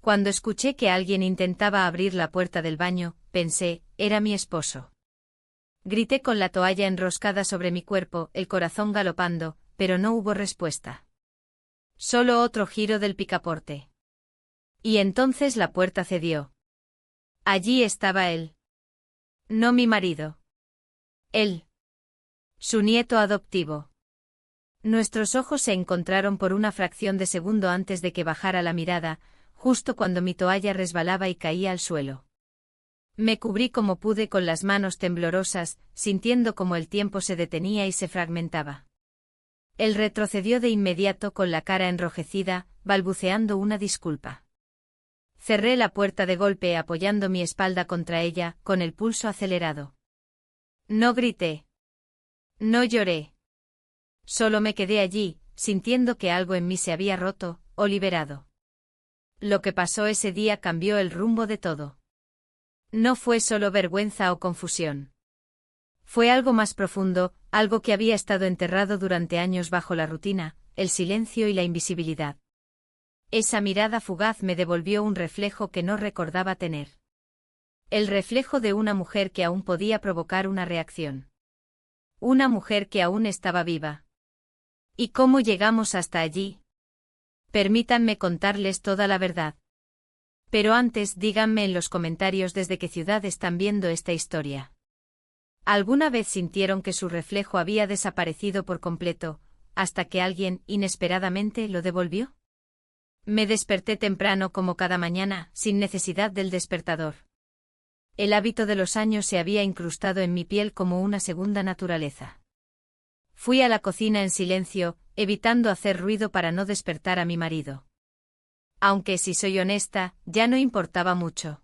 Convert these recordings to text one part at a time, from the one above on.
Cuando escuché que alguien intentaba abrir la puerta del baño, pensé, era mi esposo. Grité con la toalla enroscada sobre mi cuerpo, el corazón galopando, pero no hubo respuesta. Solo otro giro del picaporte. Y entonces la puerta cedió. Allí estaba él. No mi marido. Él. Su nieto adoptivo. Nuestros ojos se encontraron por una fracción de segundo antes de que bajara la mirada, justo cuando mi toalla resbalaba y caía al suelo. Me cubrí como pude con las manos temblorosas, sintiendo como el tiempo se detenía y se fragmentaba. Él retrocedió de inmediato con la cara enrojecida, balbuceando una disculpa. Cerré la puerta de golpe apoyando mi espalda contra ella, con el pulso acelerado. No grité. No lloré. Solo me quedé allí, sintiendo que algo en mí se había roto, o liberado. Lo que pasó ese día cambió el rumbo de todo. No fue solo vergüenza o confusión. Fue algo más profundo, algo que había estado enterrado durante años bajo la rutina, el silencio y la invisibilidad. Esa mirada fugaz me devolvió un reflejo que no recordaba tener. El reflejo de una mujer que aún podía provocar una reacción. Una mujer que aún estaba viva. ¿Y cómo llegamos hasta allí? Permítanme contarles toda la verdad. Pero antes díganme en los comentarios desde qué ciudad están viendo esta historia. ¿Alguna vez sintieron que su reflejo había desaparecido por completo, hasta que alguien, inesperadamente, lo devolvió? Me desperté temprano como cada mañana, sin necesidad del despertador. El hábito de los años se había incrustado en mi piel como una segunda naturaleza. Fui a la cocina en silencio, evitando hacer ruido para no despertar a mi marido. Aunque, si soy honesta, ya no importaba mucho.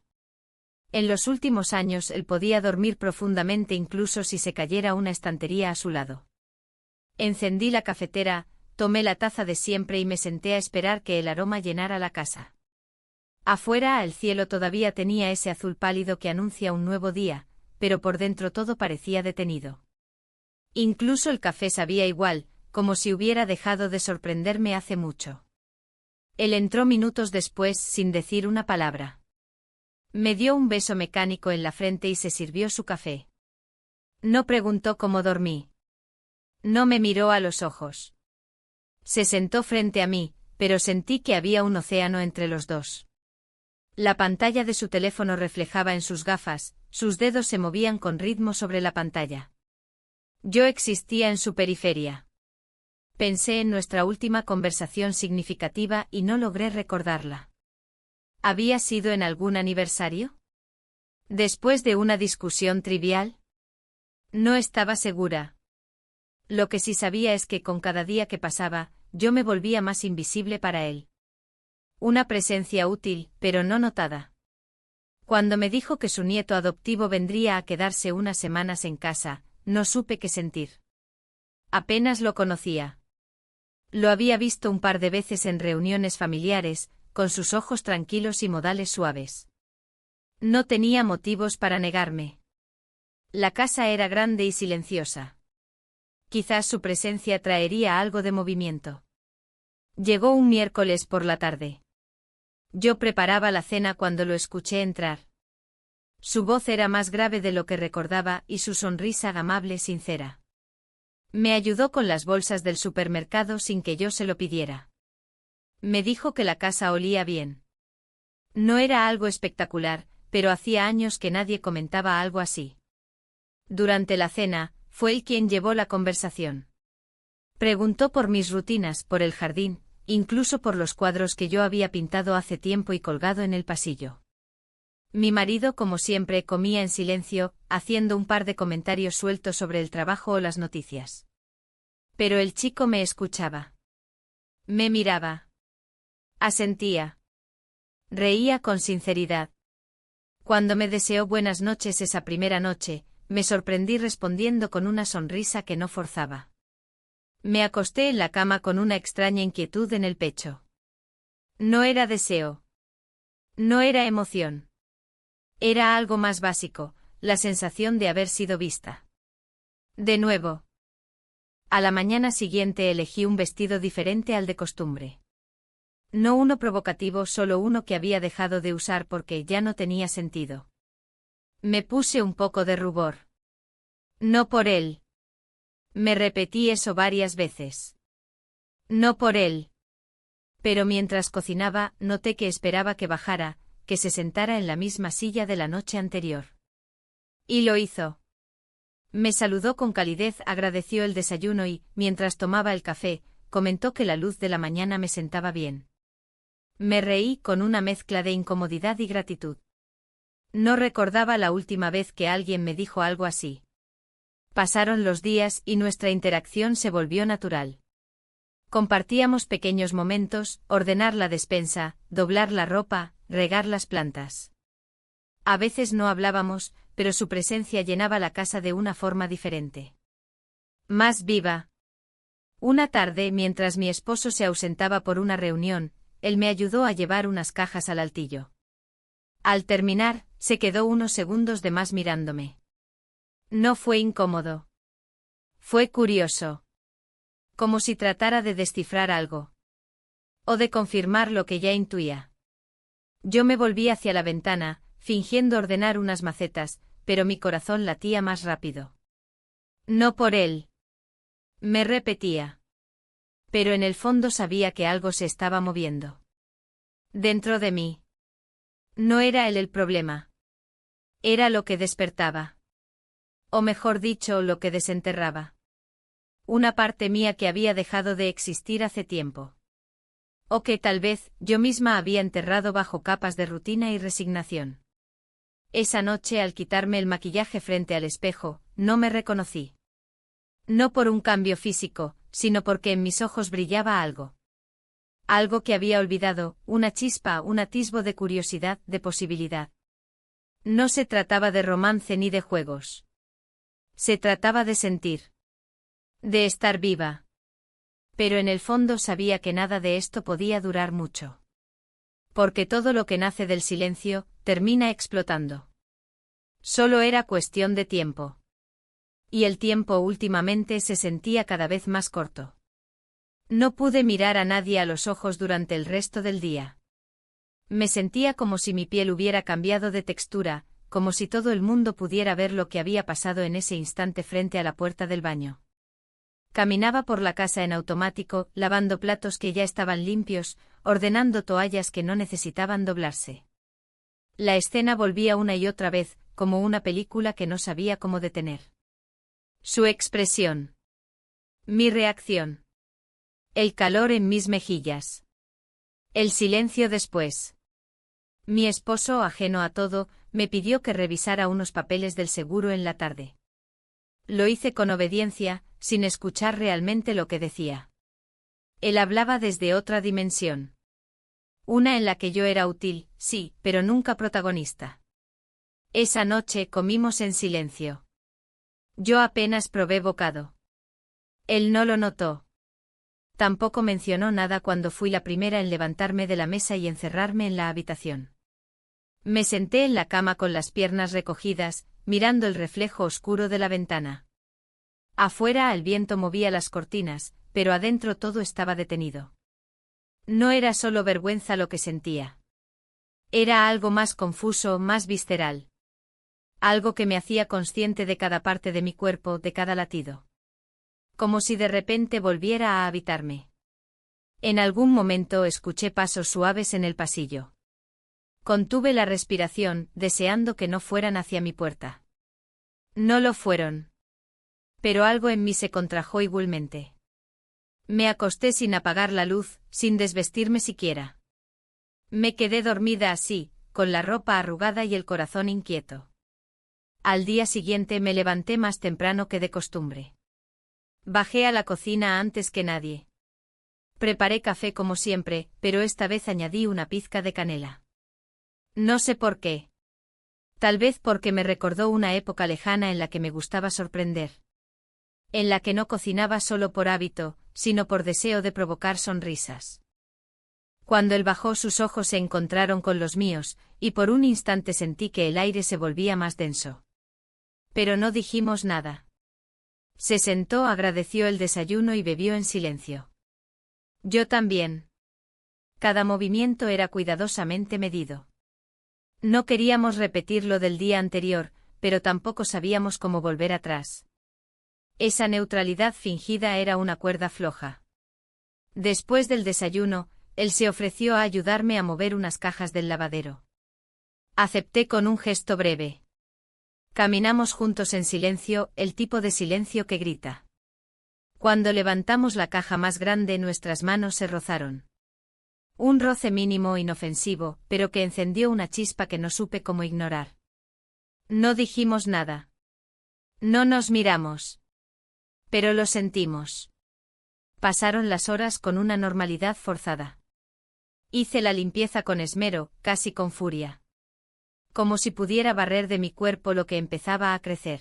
En los últimos años él podía dormir profundamente incluso si se cayera una estantería a su lado. Encendí la cafetera, tomé la taza de siempre y me senté a esperar que el aroma llenara la casa. Afuera el cielo todavía tenía ese azul pálido que anuncia un nuevo día, pero por dentro todo parecía detenido. Incluso el café sabía igual, como si hubiera dejado de sorprenderme hace mucho. Él entró minutos después sin decir una palabra. Me dio un beso mecánico en la frente y se sirvió su café. No preguntó cómo dormí. No me miró a los ojos. Se sentó frente a mí, pero sentí que había un océano entre los dos. La pantalla de su teléfono reflejaba en sus gafas, sus dedos se movían con ritmo sobre la pantalla. Yo existía en su periferia. Pensé en nuestra última conversación significativa y no logré recordarla. ¿Había sido en algún aniversario? ¿Después de una discusión trivial? No estaba segura. Lo que sí sabía es que con cada día que pasaba, yo me volvía más invisible para él. Una presencia útil, pero no notada. Cuando me dijo que su nieto adoptivo vendría a quedarse unas semanas en casa, no supe qué sentir. Apenas lo conocía. Lo había visto un par de veces en reuniones familiares, con sus ojos tranquilos y modales suaves. No tenía motivos para negarme. La casa era grande y silenciosa. Quizás su presencia traería algo de movimiento. Llegó un miércoles por la tarde. Yo preparaba la cena cuando lo escuché entrar. Su voz era más grave de lo que recordaba y su sonrisa amable sincera. Me ayudó con las bolsas del supermercado sin que yo se lo pidiera. Me dijo que la casa olía bien. No era algo espectacular, pero hacía años que nadie comentaba algo así. Durante la cena, fue él quien llevó la conversación. Preguntó por mis rutinas, por el jardín, incluso por los cuadros que yo había pintado hace tiempo y colgado en el pasillo. Mi marido, como siempre, comía en silencio, haciendo un par de comentarios sueltos sobre el trabajo o las noticias. Pero el chico me escuchaba. Me miraba. Asentía. Reía con sinceridad. Cuando me deseó buenas noches esa primera noche, me sorprendí respondiendo con una sonrisa que no forzaba. Me acosté en la cama con una extraña inquietud en el pecho. No era deseo. No era emoción. Era algo más básico, la sensación de haber sido vista. De nuevo. A la mañana siguiente elegí un vestido diferente al de costumbre. No uno provocativo, solo uno que había dejado de usar porque ya no tenía sentido. Me puse un poco de rubor. No por él. Me repetí eso varias veces. No por él. Pero mientras cocinaba, noté que esperaba que bajara, que se sentara en la misma silla de la noche anterior. Y lo hizo. Me saludó con calidez, agradeció el desayuno y, mientras tomaba el café, comentó que la luz de la mañana me sentaba bien. Me reí con una mezcla de incomodidad y gratitud. No recordaba la última vez que alguien me dijo algo así. Pasaron los días y nuestra interacción se volvió natural. Compartíamos pequeños momentos, ordenar la despensa, doblar la ropa, regar las plantas. A veces no hablábamos, pero su presencia llenaba la casa de una forma diferente. Más viva. Una tarde, mientras mi esposo se ausentaba por una reunión, él me ayudó a llevar unas cajas al altillo. Al terminar, se quedó unos segundos de más mirándome. No fue incómodo. Fue curioso. Como si tratara de descifrar algo. O de confirmar lo que ya intuía. Yo me volví hacia la ventana, fingiendo ordenar unas macetas, pero mi corazón latía más rápido. No por él. Me repetía. Pero en el fondo sabía que algo se estaba moviendo. Dentro de mí. No era él el problema. Era lo que despertaba. O mejor dicho, lo que desenterraba. Una parte mía que había dejado de existir hace tiempo. O que tal vez yo misma había enterrado bajo capas de rutina y resignación. Esa noche, al quitarme el maquillaje frente al espejo, no me reconocí. No por un cambio físico, sino porque en mis ojos brillaba algo. Algo que había olvidado, una chispa, un atisbo de curiosidad, de posibilidad. No se trataba de romance ni de juegos. Se trataba de sentir. De estar viva. Pero en el fondo sabía que nada de esto podía durar mucho. Porque todo lo que nace del silencio, termina explotando. Solo era cuestión de tiempo. Y el tiempo últimamente se sentía cada vez más corto. No pude mirar a nadie a los ojos durante el resto del día. Me sentía como si mi piel hubiera cambiado de textura, como si todo el mundo pudiera ver lo que había pasado en ese instante frente a la puerta del baño. Caminaba por la casa en automático, lavando platos que ya estaban limpios, ordenando toallas que no necesitaban doblarse. La escena volvía una y otra vez, como una película que no sabía cómo detener. Su expresión. Mi reacción. El calor en mis mejillas. El silencio después. Mi esposo, ajeno a todo, me pidió que revisara unos papeles del seguro en la tarde. Lo hice con obediencia, sin escuchar realmente lo que decía. Él hablaba desde otra dimensión. Una en la que yo era útil, sí, pero nunca protagonista. Esa noche comimos en silencio. Yo apenas probé bocado. Él no lo notó. Tampoco mencionó nada cuando fui la primera en levantarme de la mesa y encerrarme en la habitación. Me senté en la cama con las piernas recogidas, mirando el reflejo oscuro de la ventana. Afuera el viento movía las cortinas, pero adentro todo estaba detenido. No era solo vergüenza lo que sentía. Era algo más confuso, más visceral. Algo que me hacía consciente de cada parte de mi cuerpo, de cada latido. Como si de repente volviera a habitarme. En algún momento escuché pasos suaves en el pasillo. Contuve la respiración, deseando que no fueran hacia mi puerta. No lo fueron. Pero algo en mí se contrajo igualmente. Me acosté sin apagar la luz, sin desvestirme siquiera. Me quedé dormida así, con la ropa arrugada y el corazón inquieto. Al día siguiente me levanté más temprano que de costumbre. Bajé a la cocina antes que nadie. Preparé café como siempre, pero esta vez añadí una pizca de canela. No sé por qué. Tal vez porque me recordó una época lejana en la que me gustaba sorprender. En la que no cocinaba solo por hábito, sino por deseo de provocar sonrisas. Cuando él bajó, sus ojos se encontraron con los míos, y por un instante sentí que el aire se volvía más denso. Pero no dijimos nada. Se sentó, agradeció el desayuno y bebió en silencio. Yo también. Cada movimiento era cuidadosamente medido. No queríamos repetir lo del día anterior, pero tampoco sabíamos cómo volver atrás. Esa neutralidad fingida era una cuerda floja. Después del desayuno, él se ofreció a ayudarme a mover unas cajas del lavadero. Acepté con un gesto breve. Caminamos juntos en silencio, el tipo de silencio que grita. Cuando levantamos la caja más grande, nuestras manos se rozaron. Un roce mínimo, inofensivo, pero que encendió una chispa que no supe cómo ignorar. No dijimos nada. No nos miramos. Pero lo sentimos. Pasaron las horas con una normalidad forzada. Hice la limpieza con esmero, casi con furia. Como si pudiera barrer de mi cuerpo lo que empezaba a crecer.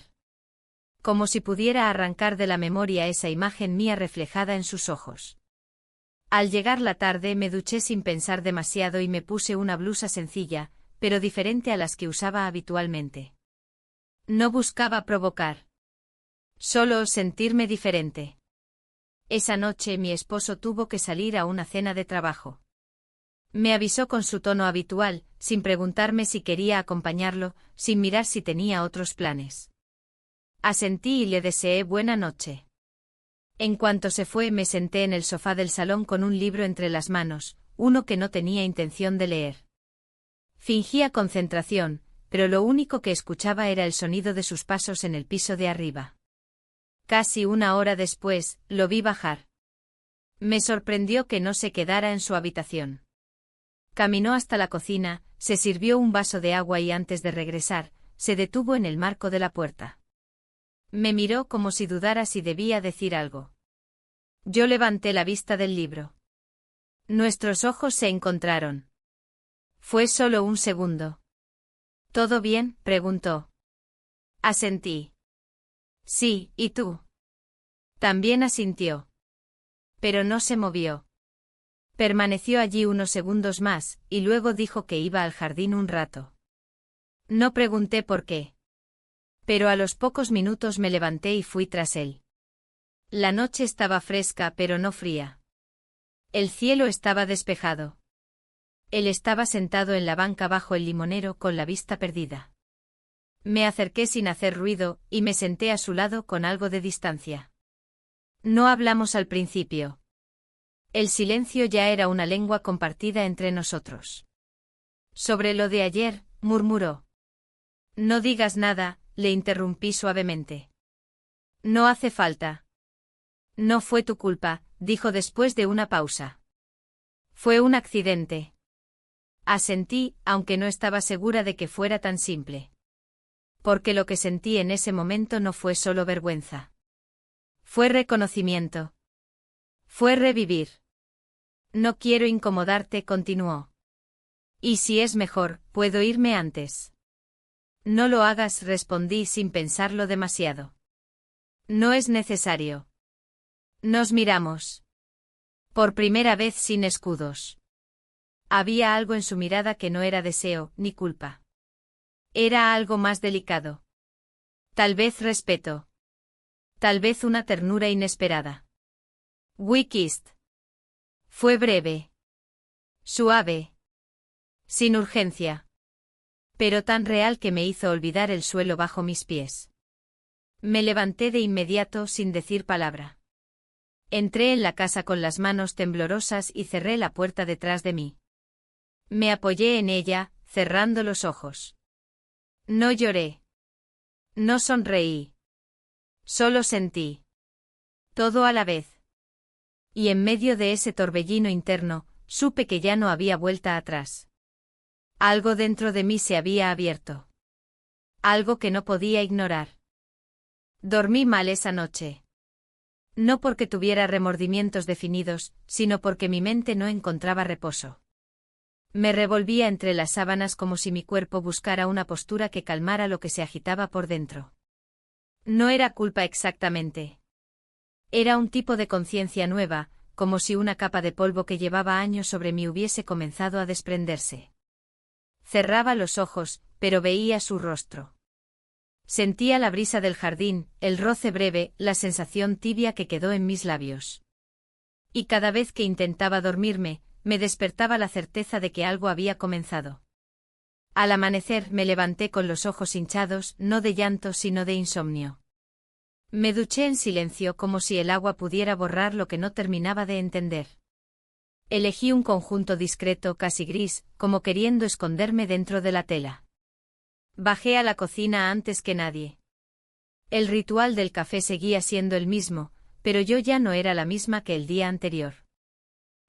Como si pudiera arrancar de la memoria esa imagen mía reflejada en sus ojos. Al llegar la tarde me duché sin pensar demasiado y me puse una blusa sencilla, pero diferente a las que usaba habitualmente. No buscaba provocar. Solo sentirme diferente. Esa noche mi esposo tuvo que salir a una cena de trabajo. Me avisó con su tono habitual, sin preguntarme si quería acompañarlo, sin mirar si tenía otros planes. Asentí y le deseé buena noche. En cuanto se fue, me senté en el sofá del salón con un libro entre las manos, uno que no tenía intención de leer. Fingía concentración, pero lo único que escuchaba era el sonido de sus pasos en el piso de arriba. Casi una hora después, lo vi bajar. Me sorprendió que no se quedara en su habitación. Caminó hasta la cocina, se sirvió un vaso de agua y antes de regresar, se detuvo en el marco de la puerta. Me miró como si dudara si debía decir algo. Yo levanté la vista del libro. Nuestros ojos se encontraron. Fue solo un segundo. ¿Todo bien?, preguntó. Asentí. Sí, ¿y tú? También asintió. Pero no se movió. Permaneció allí unos segundos más, y luego dijo que iba al jardín un rato. No pregunté por qué. Pero a los pocos minutos me levanté y fui tras él. La noche estaba fresca pero no fría. El cielo estaba despejado. Él estaba sentado en la banca bajo el limonero con la vista perdida. Me acerqué sin hacer ruido, y me senté a su lado con algo de distancia. No hablamos al principio. El silencio ya era una lengua compartida entre nosotros. Sobre lo de ayer, murmuró. No digas nada, le interrumpí suavemente. No hace falta. No fue tu culpa, dijo después de una pausa. Fue un accidente. Asentí, aunque no estaba segura de que fuera tan simple. Porque lo que sentí en ese momento no fue solo vergüenza. Fue reconocimiento. Fue revivir. No quiero incomodarte, continuó. Y si es mejor, puedo irme antes. No lo hagas, respondí sin pensarlo demasiado. No es necesario. Nos miramos. Por primera vez sin escudos. Había algo en su mirada que no era deseo, ni culpa. Era algo más delicado. Tal vez respeto. Tal vez una ternura inesperada. We kissed. Fue breve. Suave. Sin urgencia. Pero tan real que me hizo olvidar el suelo bajo mis pies. Me levanté de inmediato sin decir palabra. Entré en la casa con las manos temblorosas y cerré la puerta detrás de mí. Me apoyé en ella, cerrando los ojos. No lloré. No sonreí. Solo sentí. Todo a la vez. Y en medio de ese torbellino interno, supe que ya no había vuelta atrás. Algo dentro de mí se había abierto. Algo que no podía ignorar. Dormí mal esa noche. No porque tuviera remordimientos definidos, sino porque mi mente no encontraba reposo. Me revolvía entre las sábanas como si mi cuerpo buscara una postura que calmara lo que se agitaba por dentro. No era culpa exactamente. Era un tipo de conciencia nueva, como si una capa de polvo que llevaba años sobre mí hubiese comenzado a desprenderse. Cerraba los ojos, pero veía su rostro. Sentía la brisa del jardín, el roce breve, la sensación tibia que quedó en mis labios. Y cada vez que intentaba dormirme, me despertaba la certeza de que algo había comenzado. Al amanecer me levanté con los ojos hinchados, no de llanto sino de insomnio. Me duché en silencio como si el agua pudiera borrar lo que no terminaba de entender. Elegí un conjunto discreto casi gris, como queriendo esconderme dentro de la tela. Bajé a la cocina antes que nadie. El ritual del café seguía siendo el mismo, pero yo ya no era la misma que el día anterior.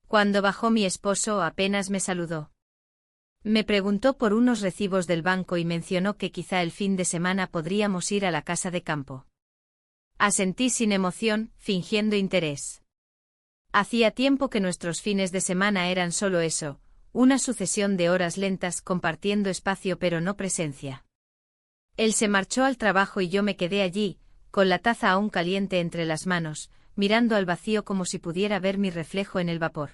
Cuando bajó mi esposo apenas me saludó. Me preguntó por unos recibos del banco y mencionó que quizá el fin de semana podríamos ir a la casa de campo. Asentí sin emoción, fingiendo interés. Hacía tiempo que nuestros fines de semana eran solo eso, una sucesión de horas lentas compartiendo espacio pero no presencia. Él se marchó al trabajo y yo me quedé allí, con la taza aún caliente entre las manos, mirando al vacío como si pudiera ver mi reflejo en el vapor.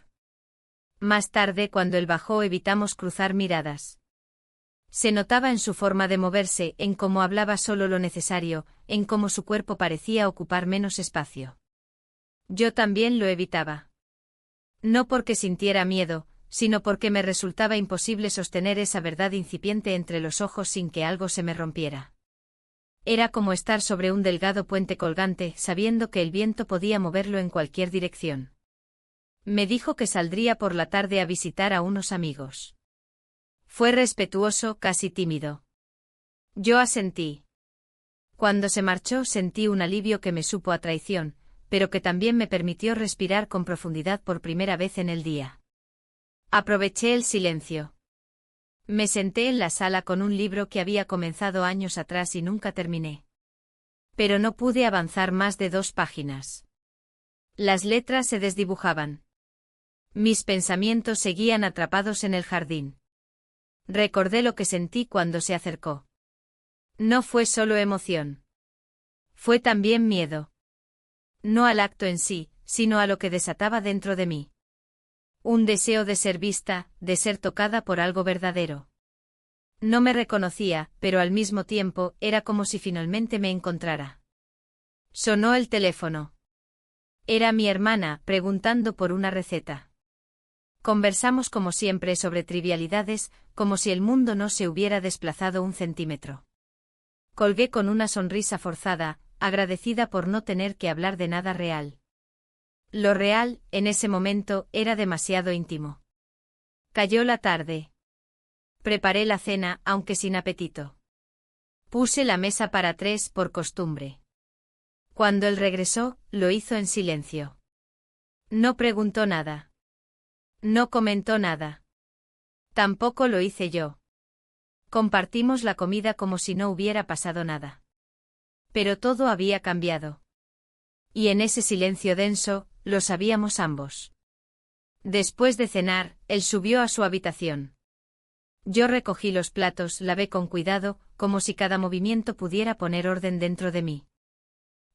Más tarde, cuando él bajó, evitamos cruzar miradas. Se notaba en su forma de moverse, en cómo hablaba solo lo necesario, en cómo su cuerpo parecía ocupar menos espacio. Yo también lo evitaba. No porque sintiera miedo, sino porque me resultaba imposible sostener esa verdad incipiente entre los ojos sin que algo se me rompiera. Era como estar sobre un delgado puente colgante, sabiendo que el viento podía moverlo en cualquier dirección. Me dijo que saldría por la tarde a visitar a unos amigos. Fue respetuoso, casi tímido. Yo asentí. Cuando se marchó sentí un alivio que me supo a traición, pero que también me permitió respirar con profundidad por primera vez en el día. Aproveché el silencio. Me senté en la sala con un libro que había comenzado años atrás y nunca terminé. Pero no pude avanzar más de 2 páginas. Las letras se desdibujaban. Mis pensamientos seguían atrapados en el jardín. Recordé lo que sentí cuando se acercó. No fue solo emoción. Fue también miedo. No al acto en sí, sino a lo que desataba dentro de mí. Un deseo de ser vista, de ser tocada por algo verdadero. No me reconocía, pero al mismo tiempo era como si finalmente me encontrara. Sonó el teléfono. Era mi hermana, preguntando por una receta. Conversamos como siempre sobre trivialidades, como si el mundo no se hubiera desplazado un centímetro. Colgué con una sonrisa forzada, agradecida por no tener que hablar de nada real. Lo real, en ese momento, era demasiado íntimo. Cayó la tarde. Preparé la cena, aunque sin apetito. Puse la mesa para 3 por costumbre. Cuando él regresó, lo hizo en silencio. No preguntó nada. No comentó nada. Tampoco lo hice yo. Compartimos la comida como si no hubiera pasado nada. Pero todo había cambiado. Y en ese silencio denso, lo sabíamos ambos. Después de cenar, él subió a su habitación. Yo recogí los platos, lavé con cuidado, como si cada movimiento pudiera poner orden dentro de mí.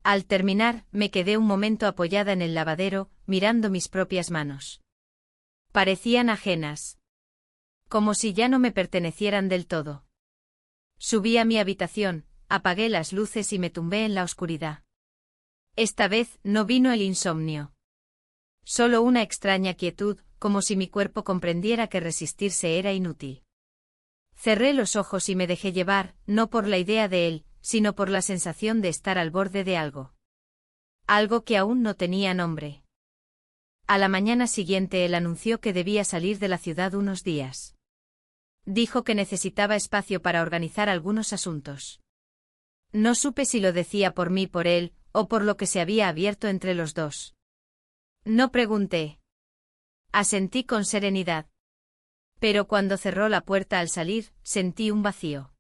Al terminar, me quedé un momento apoyada en el lavadero, mirando mis propias manos. Parecían ajenas. Como si ya no me pertenecieran del todo. Subí a mi habitación, apagué las luces y me tumbé en la oscuridad. Esta vez no vino el insomnio. Solo una extraña quietud, como si mi cuerpo comprendiera que resistirse era inútil. Cerré los ojos y me dejé llevar, no por la idea de él, sino por la sensación de estar al borde de algo. Algo que aún no tenía nombre. A la mañana siguiente él anunció que debía salir de la ciudad unos días. Dijo que necesitaba espacio para organizar algunos asuntos. No supe si lo decía por mí, por él, o por lo que se había abierto entre los dos. No pregunté. Asentí con serenidad. Pero cuando cerró la puerta al salir, sentí un vacío.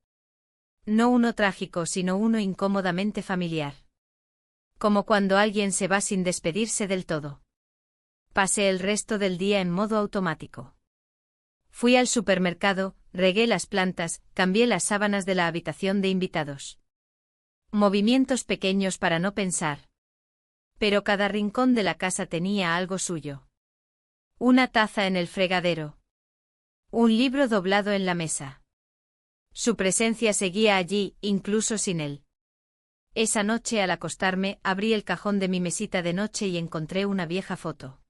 No uno trágico, sino uno incómodamente familiar. Como cuando alguien se va sin despedirse del todo. Pasé el resto del día en modo automático. Fui al supermercado, regué las plantas, cambié las sábanas de la habitación de invitados. Movimientos pequeños para no pensar. Pero cada rincón de la casa tenía algo suyo. Una taza en el fregadero. Un libro doblado en la mesa. Su presencia seguía allí, incluso sin él. Esa noche al acostarme, abrí el cajón de mi mesita de noche y encontré una vieja foto.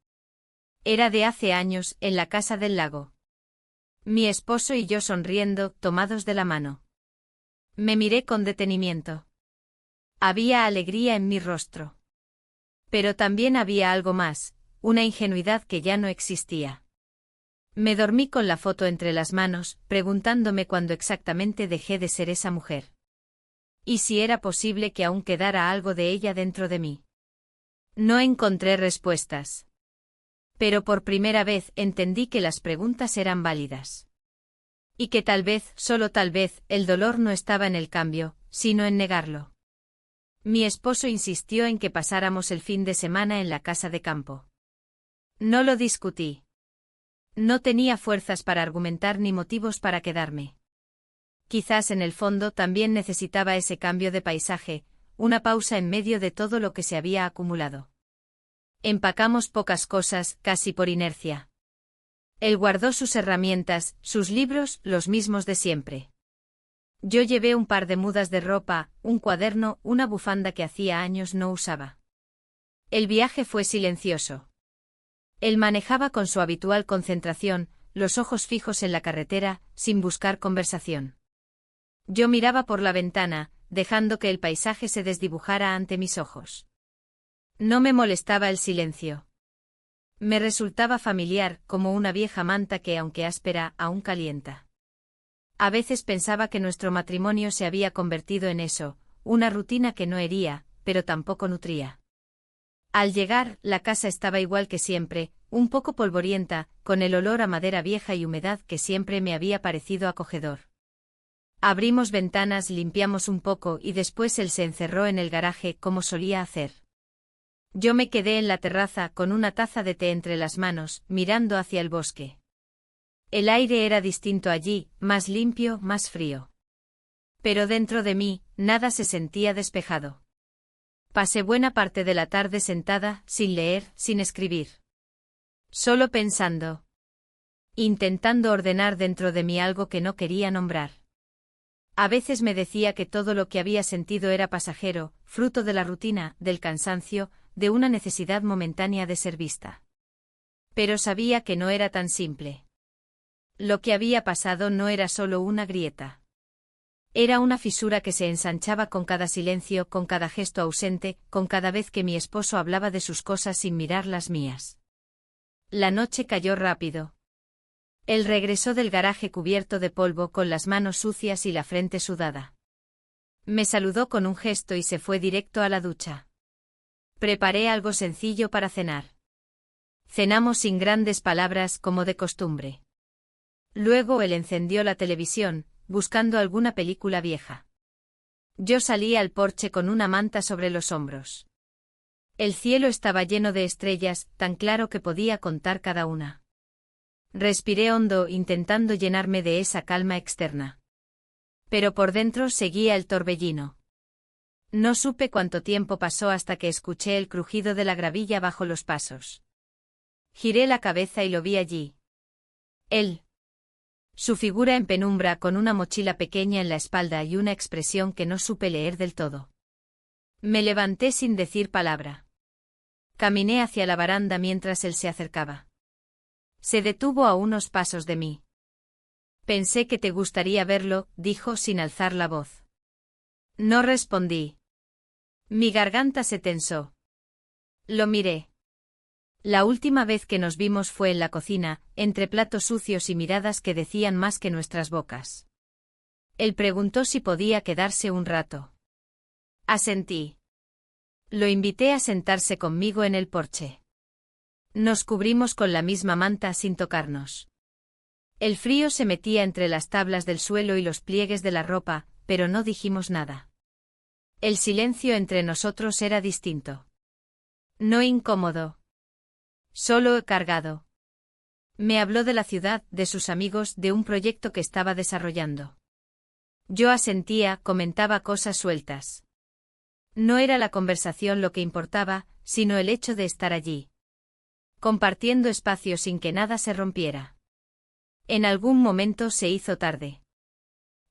Era de hace años, en la casa del lago. Mi esposo y yo sonriendo, tomados de la mano. Me miré con detenimiento. Había alegría en mi rostro. Pero también había algo más, una ingenuidad que ya no existía. Me dormí con la foto entre las manos, preguntándome cuándo exactamente dejé de ser esa mujer. Y si era posible que aún quedara algo de ella dentro de mí. No encontré respuestas. Pero por primera vez entendí que las preguntas eran válidas. Y que tal vez, solo tal vez, el dolor no estaba en el cambio, sino en negarlo. Mi esposo insistió en que pasáramos el fin de semana en la casa de campo. No lo discutí. No tenía fuerzas para argumentar ni motivos para quedarme. Quizás en el fondo también necesitaba ese cambio de paisaje, una pausa en medio de todo lo que se había acumulado. Empacamos pocas cosas, casi por inercia. Él guardó sus herramientas, sus libros, los mismos de siempre. Yo llevé un par de mudas de ropa, un cuaderno, una bufanda que hacía años no usaba. El viaje fue silencioso. Él manejaba con su habitual concentración, los ojos fijos en la carretera, sin buscar conversación. Yo miraba por la ventana, dejando que el paisaje se desdibujara ante mis ojos. No me molestaba el silencio. Me resultaba familiar, como una vieja manta que, aunque áspera, aún calienta. A veces pensaba que nuestro matrimonio se había convertido en eso, una rutina que no hería, pero tampoco nutría. Al llegar, la casa estaba igual que siempre, un poco polvorienta, con el olor a madera vieja y humedad que siempre me había parecido acogedor. Abrimos ventanas, limpiamos un poco y después él se encerró en el garaje como solía hacer. Yo me quedé en la terraza con una taza de té entre las manos, mirando hacia el bosque. El aire era distinto allí, más limpio, más frío. Pero dentro de mí, nada se sentía despejado. Pasé buena parte de la tarde sentada, sin leer, sin escribir. Solo pensando. Intentando ordenar dentro de mí algo que no quería nombrar. A veces me decía que todo lo que había sentido era pasajero, fruto de la rutina, del cansancio, de una necesidad momentánea de ser vista. Pero sabía que no era tan simple. Lo que había pasado no era solo una grieta. Era una fisura que se ensanchaba con cada silencio, con cada gesto ausente, con cada vez que mi esposo hablaba de sus cosas sin mirar las mías. La noche cayó rápido. Él regresó del garaje cubierto de polvo con las manos sucias y la frente sudada. Me saludó con un gesto y se fue directo a la ducha. Preparé algo sencillo para cenar. Cenamos sin grandes palabras como de costumbre. Luego él encendió la televisión, buscando alguna película vieja. Yo salí al porche con una manta sobre los hombros. El cielo estaba lleno de estrellas, tan claro que podía contar cada una. Respiré hondo intentando llenarme de esa calma externa. Pero por dentro seguía el torbellino. No supe cuánto tiempo pasó hasta que escuché el crujido de la gravilla bajo los pasos. Giré la cabeza y lo vi allí. Él. Su figura en penumbra con una mochila pequeña en la espalda y una expresión que no supe leer del todo. Me levanté sin decir palabra. Caminé hacia la baranda mientras él se acercaba. Se detuvo a unos pasos de mí. Pensé que te gustaría verlo, dijo sin alzar la voz. No respondí. Mi garganta se tensó. Lo miré. La última vez que nos vimos fue en la cocina, entre platos sucios y miradas que decían más que nuestras bocas. Él preguntó si podía quedarse un rato. Asentí. Lo invité a sentarse conmigo en el porche. Nos cubrimos con la misma manta sin tocarnos. El frío se metía entre las tablas del suelo y los pliegues de la ropa, pero no dijimos nada. El silencio entre nosotros era distinto. No incómodo. Solo cargado. Me habló de la ciudad, de sus amigos, de un proyecto que estaba desarrollando. Yo asentía, comentaba cosas sueltas. No era la conversación lo que importaba, sino el hecho de estar allí. Compartiendo espacio sin que nada se rompiera. En algún momento se hizo tarde.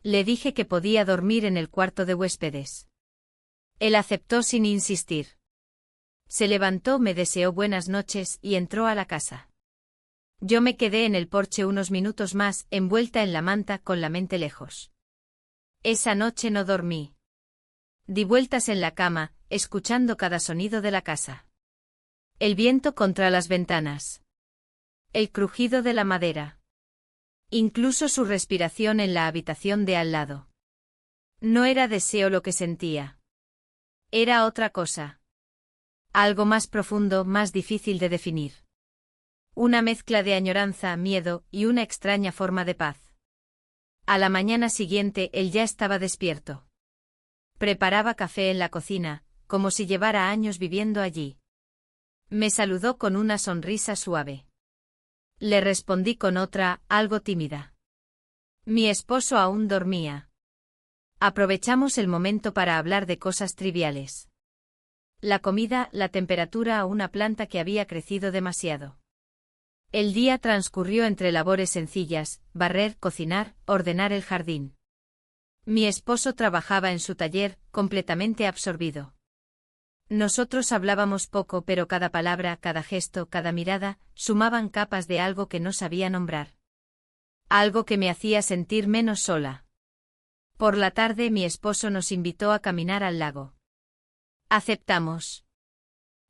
Le dije que podía dormir en el cuarto de huéspedes. Él aceptó sin insistir. Se levantó, me deseó buenas noches y entró a la casa. Yo me quedé en el porche unos minutos más, envuelta en la manta con la mente lejos. Esa noche no dormí. Di vueltas en la cama, escuchando cada sonido de la casa. El viento contra las ventanas. El crujido de la madera. Incluso su respiración en la habitación de al lado. No era deseo lo que sentía. Era otra cosa. Algo más profundo, más difícil de definir. Una mezcla de añoranza, miedo y una extraña forma de paz. A la mañana siguiente él ya estaba despierto. Preparaba café en la cocina, como si llevara años viviendo allí. Me saludó con una sonrisa suave. Le respondí con otra, algo tímida. Mi esposo aún dormía. Aprovechamos el momento para hablar de cosas triviales. La comida, la temperatura a una planta que había crecido demasiado. El día transcurrió entre labores sencillas, barrer, cocinar, ordenar el jardín. Mi esposo trabajaba en su taller, completamente absorbido. Nosotros hablábamos poco, pero cada palabra, cada gesto, cada mirada, sumaban capas de algo que no sabía nombrar. Algo que me hacía sentir menos sola. Por la tarde mi esposo nos invitó a caminar al lago. Aceptamos.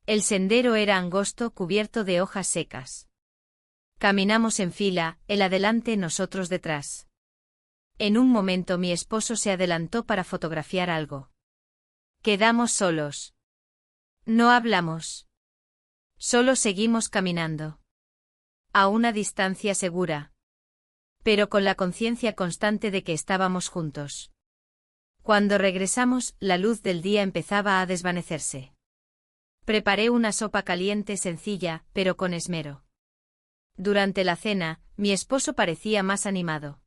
El sendero era angosto, cubierto de hojas secas. Caminamos en fila, él adelante, nosotros detrás. En un momento mi esposo se adelantó para fotografiar algo. Quedamos solos. No hablamos. Solo seguimos caminando. A una distancia segura. Pero con la conciencia constante de que estábamos juntos. Cuando regresamos, la luz del día empezaba a desvanecerse. Preparé una sopa caliente sencilla, pero con esmero. Durante la cena, mi esposo parecía más animado.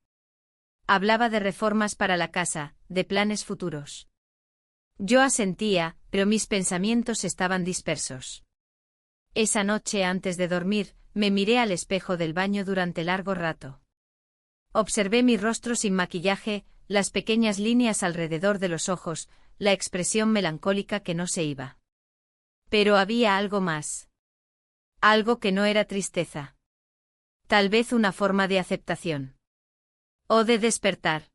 Hablaba de reformas para la casa, de planes futuros. Yo asentía, pero mis pensamientos estaban dispersos. Esa noche antes de dormir, me miré al espejo del baño durante largo rato. Observé mi rostro sin maquillaje, las pequeñas líneas alrededor de los ojos, la expresión melancólica que no se iba. Pero había algo más. Algo que no era tristeza. Tal vez una forma de aceptación. O de despertar.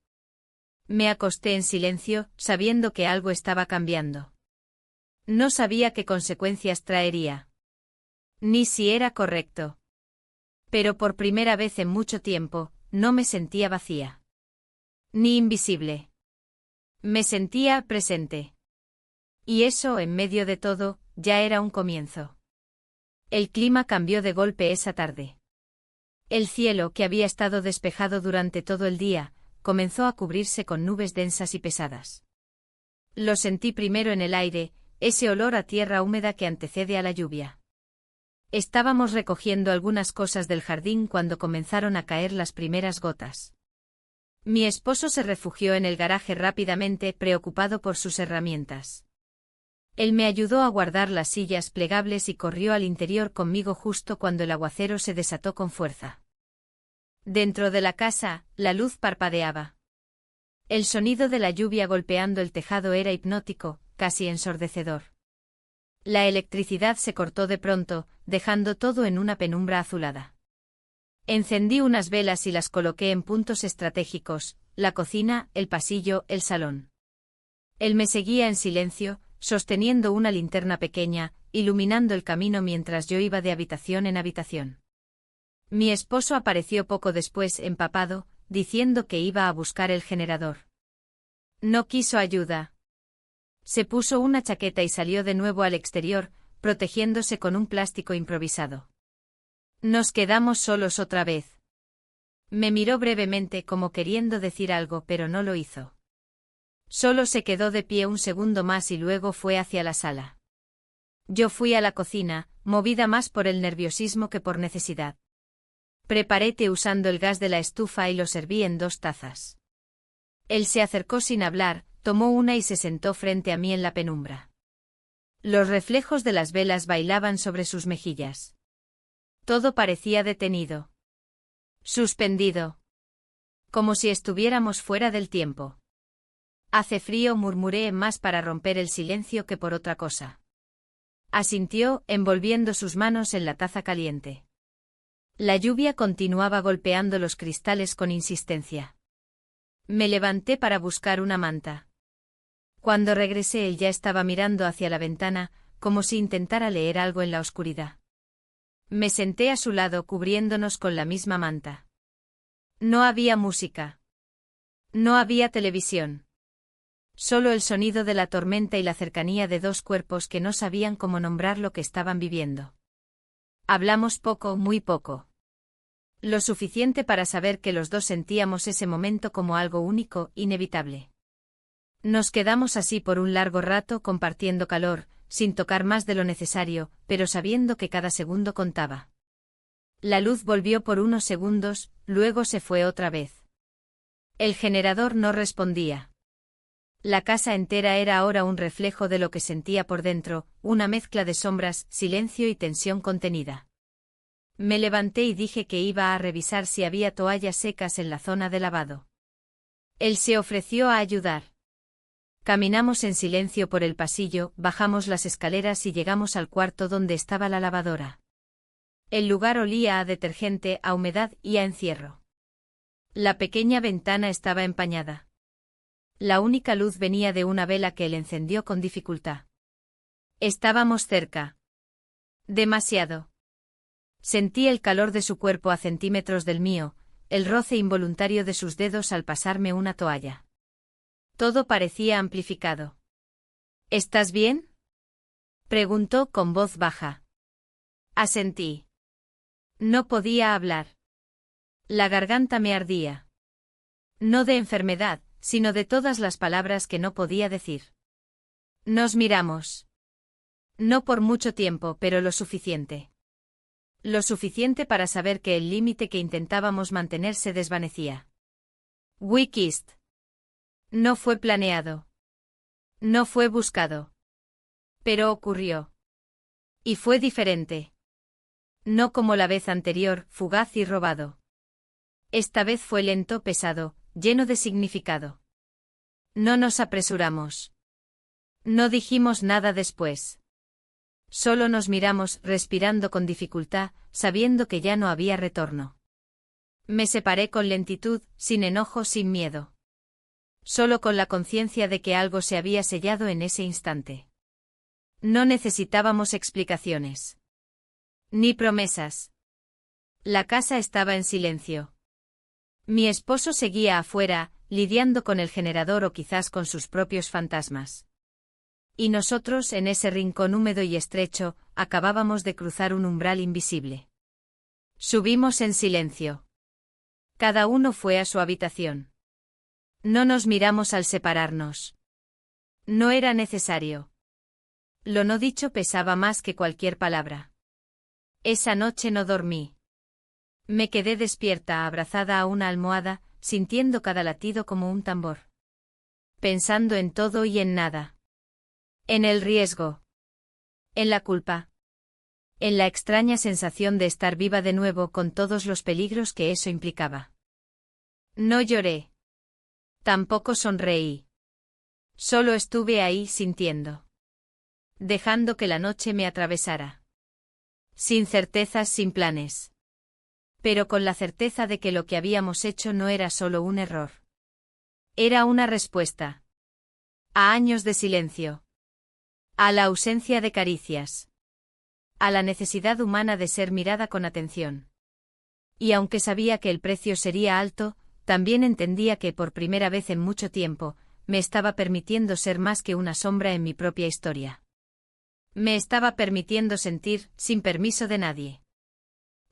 Me acosté en silencio, sabiendo que algo estaba cambiando. No sabía qué consecuencias traería. Ni si era correcto. Pero por primera vez en mucho tiempo, no me sentía vacía. Ni invisible. Me sentía presente. Y eso, en medio de todo, ya era un comienzo. El clima cambió de golpe esa tarde. El cielo, que había estado despejado durante todo el día, comenzó a cubrirse con nubes densas y pesadas. Lo sentí primero en el aire, ese olor a tierra húmeda que antecede a la lluvia. Estábamos recogiendo algunas cosas del jardín cuando comenzaron a caer las primeras gotas. Mi esposo se refugió en el garaje rápidamente, preocupado por sus herramientas. Él me ayudó a guardar las sillas plegables y corrió al interior conmigo justo cuando el aguacero se desató con fuerza. Dentro de la casa, la luz parpadeaba. El sonido de la lluvia golpeando el tejado era hipnótico, casi ensordecedor. La electricidad se cortó de pronto, dejando todo en una penumbra azulada. Encendí unas velas y las coloqué en puntos estratégicos, la cocina, el pasillo, el salón. Él me seguía en silencio, sosteniendo una linterna pequeña, iluminando el camino mientras yo iba de habitación en habitación. Mi esposo apareció poco después empapado, diciendo que iba a buscar el generador. No quiso ayuda. Se puso una chaqueta y salió de nuevo al exterior, protegiéndose con un plástico improvisado. Nos quedamos solos otra vez. Me miró brevemente como queriendo decir algo, pero no lo hizo. Solo se quedó de pie un segundo más y luego fue hacia la sala. Yo fui a la cocina, movida más por el nerviosismo que por necesidad. Preparé té usando el gas de la estufa y lo serví en 2 tazas. Él se acercó sin hablar, tomó una y se sentó frente a mí en la penumbra. Los reflejos de las velas bailaban sobre sus mejillas. Todo parecía detenido. Suspendido. Como si estuviéramos fuera del tiempo. Hace frío, murmuré más para romper el silencio que por otra cosa. Asintió, envolviendo sus manos en la taza caliente. La lluvia continuaba golpeando los cristales con insistencia. Me levanté para buscar una manta. Cuando regresé él ya estaba mirando hacia la ventana, como si intentara leer algo en la oscuridad. Me senté a su lado cubriéndonos con la misma manta. No había música. No había televisión. Solo el sonido de la tormenta y la cercanía de dos cuerpos que no sabían cómo nombrar lo que estaban viviendo. Hablamos poco, muy poco. Lo suficiente para saber que los dos sentíamos ese momento como algo único, inevitable. Nos quedamos así por un largo rato compartiendo calor, sin tocar más de lo necesario, pero sabiendo que cada segundo contaba. La luz volvió por unos segundos, luego se fue otra vez. El generador no respondía. La casa entera era ahora un reflejo de lo que sentía por dentro, una mezcla de sombras, silencio y tensión contenida. Me levanté y dije que iba a revisar si había toallas secas en la zona de lavado. Él se ofreció a ayudar. Caminamos en silencio por el pasillo, bajamos las escaleras y llegamos al cuarto donde estaba la lavadora. El lugar olía a detergente, a humedad y a encierro. La pequeña ventana estaba empañada. La única luz venía de una vela que él encendió con dificultad. Estábamos cerca. Demasiado. Sentí el calor de su cuerpo a centímetros del mío, el roce involuntario de sus dedos al pasarme una toalla. Todo parecía amplificado. ¿Estás bien?, preguntó con voz baja. Asentí. No podía hablar. La garganta me ardía. No de enfermedad, sino de todas las palabras que no podía decir. Nos miramos. No por mucho tiempo, pero lo suficiente. Lo suficiente para saber que el límite que intentábamos mantener se desvanecía. We kissed. No fue planeado. No fue buscado. Pero ocurrió. Y fue diferente. No como la vez anterior, fugaz y robado. Esta vez fue lento, pesado, lleno de significado. No nos apresuramos. No dijimos nada después. Solo nos miramos, respirando con dificultad, sabiendo que ya no había retorno. Me separé con lentitud, sin enojo, sin miedo. Solo con la conciencia de que algo se había sellado en ese instante. No necesitábamos explicaciones. Ni promesas. La casa estaba en silencio. Mi esposo seguía afuera, lidiando con el generador o quizás con sus propios fantasmas. Y nosotros, en ese rincón húmedo y estrecho, acabábamos de cruzar un umbral invisible. Subimos en silencio. Cada uno fue a su habitación. No nos miramos al separarnos. No era necesario. Lo no dicho pesaba más que cualquier palabra. Esa noche no dormí. Me quedé despierta, abrazada a una almohada, sintiendo cada latido como un tambor. Pensando en todo y en nada. En el riesgo. En la culpa. En la extraña sensación de estar viva de nuevo con todos los peligros que eso implicaba. No lloré. Tampoco sonreí. Solo estuve ahí sintiendo. Dejando que la noche me atravesara. Sin certezas, sin planes. Pero con la certeza de que lo que habíamos hecho no era solo un error. Era una respuesta. A años de silencio. A la ausencia de caricias. A la necesidad humana de ser mirada con atención. Y aunque sabía que el precio sería alto, también entendía que por primera vez en mucho tiempo, me estaba permitiendo ser más que una sombra en mi propia historia. Me estaba permitiendo sentir, sin permiso de nadie.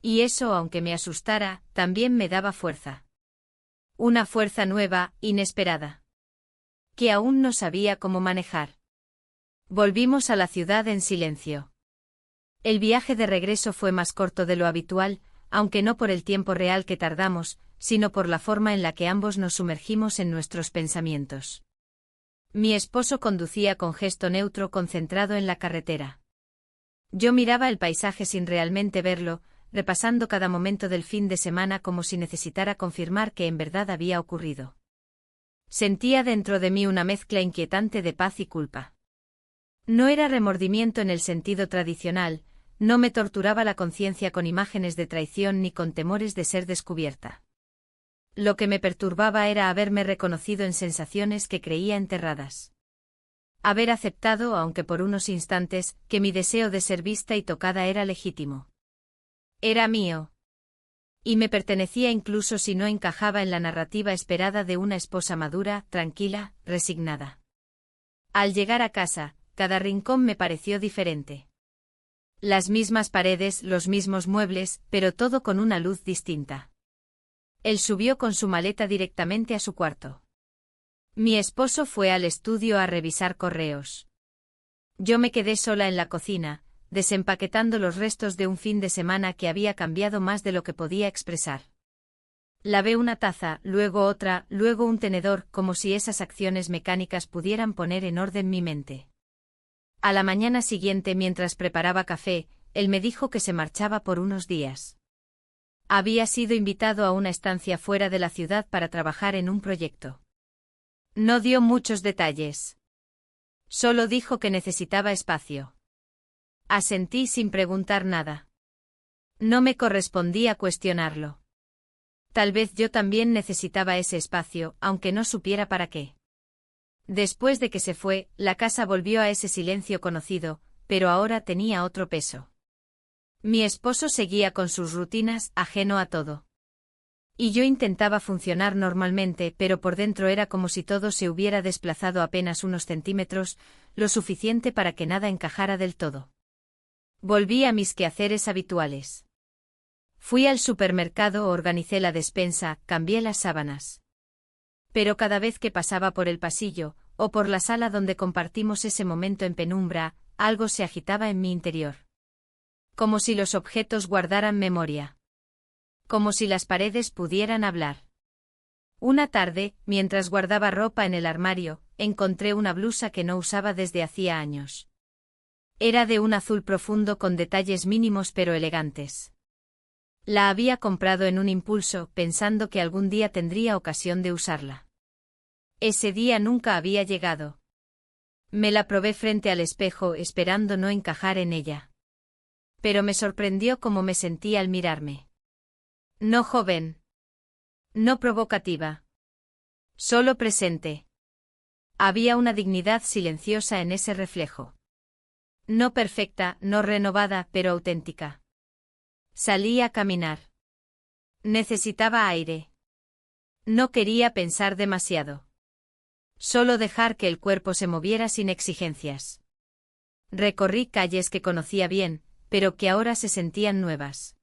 Y eso, aunque me asustara, también me daba fuerza. Una fuerza nueva, inesperada. Que aún no sabía cómo manejar. Volvimos a la ciudad en silencio. El viaje de regreso fue más corto de lo habitual, aunque no por el tiempo real que tardamos, sino por la forma en la que ambos nos sumergimos en nuestros pensamientos. Mi esposo conducía con gesto neutro, concentrado en la carretera. Yo miraba el paisaje sin realmente verlo, repasando cada momento del fin de semana como si necesitara confirmar que en verdad había ocurrido. Sentía dentro de mí una mezcla inquietante de paz y culpa. No era remordimiento en el sentido tradicional, no me torturaba la conciencia con imágenes de traición ni con temores de ser descubierta. Lo que me perturbaba era haberme reconocido en sensaciones que creía enterradas. Haber aceptado, aunque por unos instantes, que mi deseo de ser vista y tocada era legítimo. Era mío. Y me pertenecía incluso si no encajaba en la narrativa esperada de una esposa madura, tranquila, resignada. Al llegar a casa, cada rincón me pareció diferente. Las mismas paredes, los mismos muebles, pero todo con una luz distinta. Él subió con su maleta directamente a su cuarto. Mi esposo fue al estudio a revisar correos. Yo me quedé sola en la cocina, desempaquetando los restos de un fin de semana que había cambiado más de lo que podía expresar. Lavé una taza, luego otra, luego un tenedor, como si esas acciones mecánicas pudieran poner en orden mi mente. A la mañana siguiente, mientras preparaba café, él me dijo que se marchaba por unos días. Había sido invitado a una estancia fuera de la ciudad para trabajar en un proyecto. No dio muchos detalles. Solo dijo que necesitaba espacio. Asentí sin preguntar nada. No me correspondía cuestionarlo. Tal vez yo también necesitaba ese espacio, aunque no supiera para qué. Después de que se fue, la casa volvió a ese silencio conocido, pero ahora tenía otro peso. Mi esposo seguía con sus rutinas, ajeno a todo. Y yo intentaba funcionar normalmente, pero por dentro era como si todo se hubiera desplazado apenas unos centímetros, lo suficiente para que nada encajara del todo. Volví a mis quehaceres habituales. Fui al supermercado, organicé la despensa, cambié las sábanas. Pero cada vez que pasaba por el pasillo, o por la sala donde compartimos ese momento en penumbra, algo se agitaba en mi interior. Como si los objetos guardaran memoria. Como si las paredes pudieran hablar. Una tarde, mientras guardaba ropa en el armario, encontré una blusa que no usaba desde hacía años. Era de un azul profundo con detalles mínimos pero elegantes. La había comprado en un impulso, pensando que algún día tendría ocasión de usarla. Ese día nunca había llegado. Me la probé frente al espejo, esperando no encajar en ella. Pero me sorprendió cómo me sentía al mirarme. No joven. No provocativa. Solo presente. Había una dignidad silenciosa en ese reflejo. No perfecta, no renovada, pero auténtica. Salí a caminar. Necesitaba aire. No quería pensar demasiado. Solo dejar que el cuerpo se moviera sin exigencias. Recorrí calles que conocía bien, pero que ahora se sentían nuevas.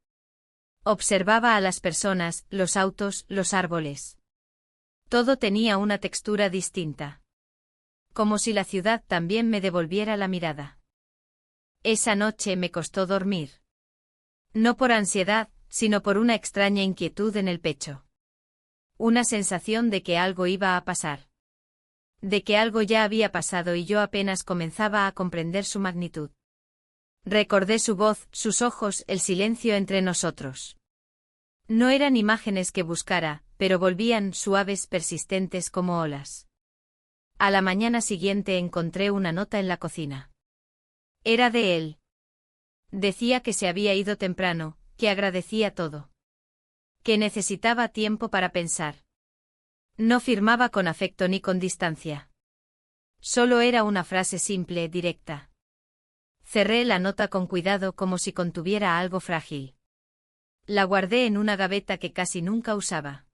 Observaba a las personas, los autos, los árboles. Todo tenía una textura distinta. Como si la ciudad también me devolviera la mirada. Esa noche me costó dormir. No por ansiedad, sino por una extraña inquietud en el pecho. Una sensación de que algo iba a pasar. De que algo ya había pasado y yo apenas comenzaba a comprender su magnitud. Recordé su voz, sus ojos, el silencio entre nosotros. No eran imágenes que buscara, pero volvían suaves, persistentes como olas. A la mañana siguiente encontré una nota en la cocina. Era de él. Decía que se había ido temprano, que agradecía todo. Que necesitaba tiempo para pensar. No firmaba con afecto ni con distancia. Solo era una frase simple, directa. Cerré la nota con cuidado como si contuviera algo frágil. La guardé en una gaveta que casi nunca usaba.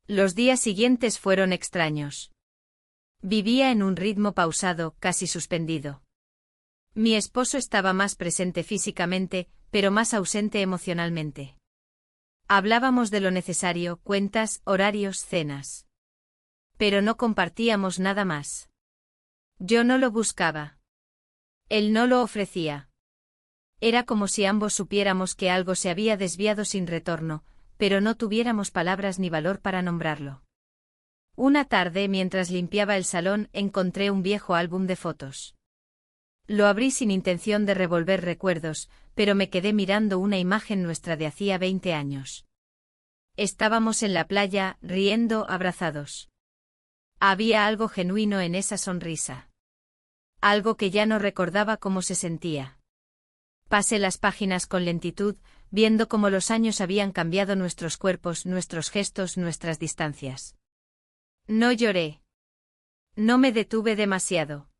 Los días siguientes fueron extraños. Vivía en un ritmo pausado, casi suspendido. Mi esposo estaba más presente físicamente, pero más ausente emocionalmente. Hablábamos de lo necesario, cuentas, horarios, cenas. Pero no compartíamos nada más. Yo no lo buscaba. Él no lo ofrecía. Era como si ambos supiéramos que algo se había desviado sin retorno, pero no tuviéramos palabras ni valor para nombrarlo. Una tarde, mientras limpiaba el salón, encontré un viejo álbum de fotos. Lo abrí sin intención de revolver recuerdos, pero me quedé mirando una imagen nuestra de hacía 20 años. Estábamos en la playa, riendo, abrazados. Había algo genuino en esa sonrisa. Algo que ya no recordaba cómo se sentía. Pasé las páginas con lentitud, viendo cómo los años habían cambiado nuestros cuerpos, nuestros gestos, nuestras distancias. No lloré. No me detuve demasiado.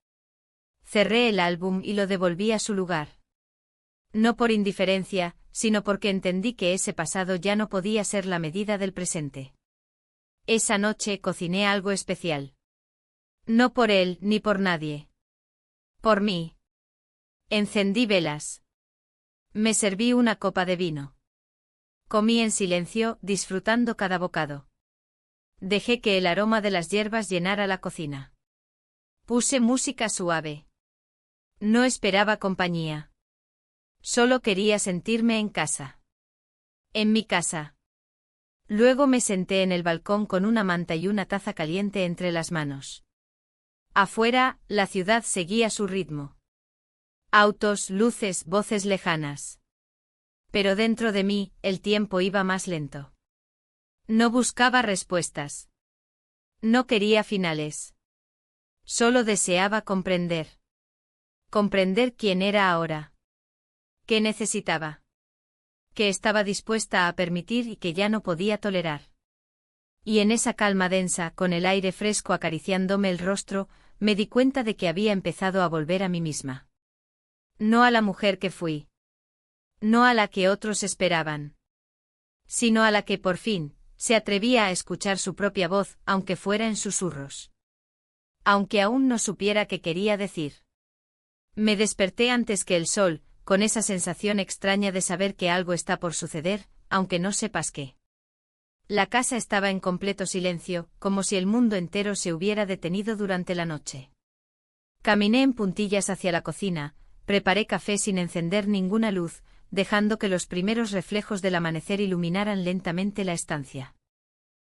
Cerré el álbum y lo devolví a su lugar. No por indiferencia, sino porque entendí que ese pasado ya no podía ser la medida del presente. Esa noche cociné algo especial. No por él ni por nadie. Por mí. Encendí velas. Me serví una copa de vino. Comí en silencio, disfrutando cada bocado. Dejé que el aroma de las hierbas llenara la cocina. Puse música suave. No esperaba compañía. Solo quería sentirme en casa. En mi casa. Luego me senté en el balcón con una manta y una taza caliente entre las manos. Afuera, la ciudad seguía su ritmo. Autos, luces, voces lejanas. Pero dentro de mí, el tiempo iba más lento. No buscaba respuestas. No quería finales. Solo deseaba comprender. Comprender quién era ahora. ¿Qué necesitaba? ¿Qué estaba dispuesta a permitir y que ya no podía tolerar? Y en esa calma densa, con el aire fresco acariciándome el rostro, me di cuenta de que había empezado a volver a mí misma. No a la mujer que fui. No a la que otros esperaban. Sino a la que por fin, se atrevía a escuchar su propia voz, aunque fuera en susurros. Aunque aún no supiera qué quería decir. Me desperté antes que el sol, con esa sensación extraña de saber que algo está por suceder, aunque no sepas qué. La casa estaba en completo silencio, como si el mundo entero se hubiera detenido durante la noche. Caminé en puntillas hacia la cocina, preparé café sin encender ninguna luz, dejando que los primeros reflejos del amanecer iluminaran lentamente la estancia.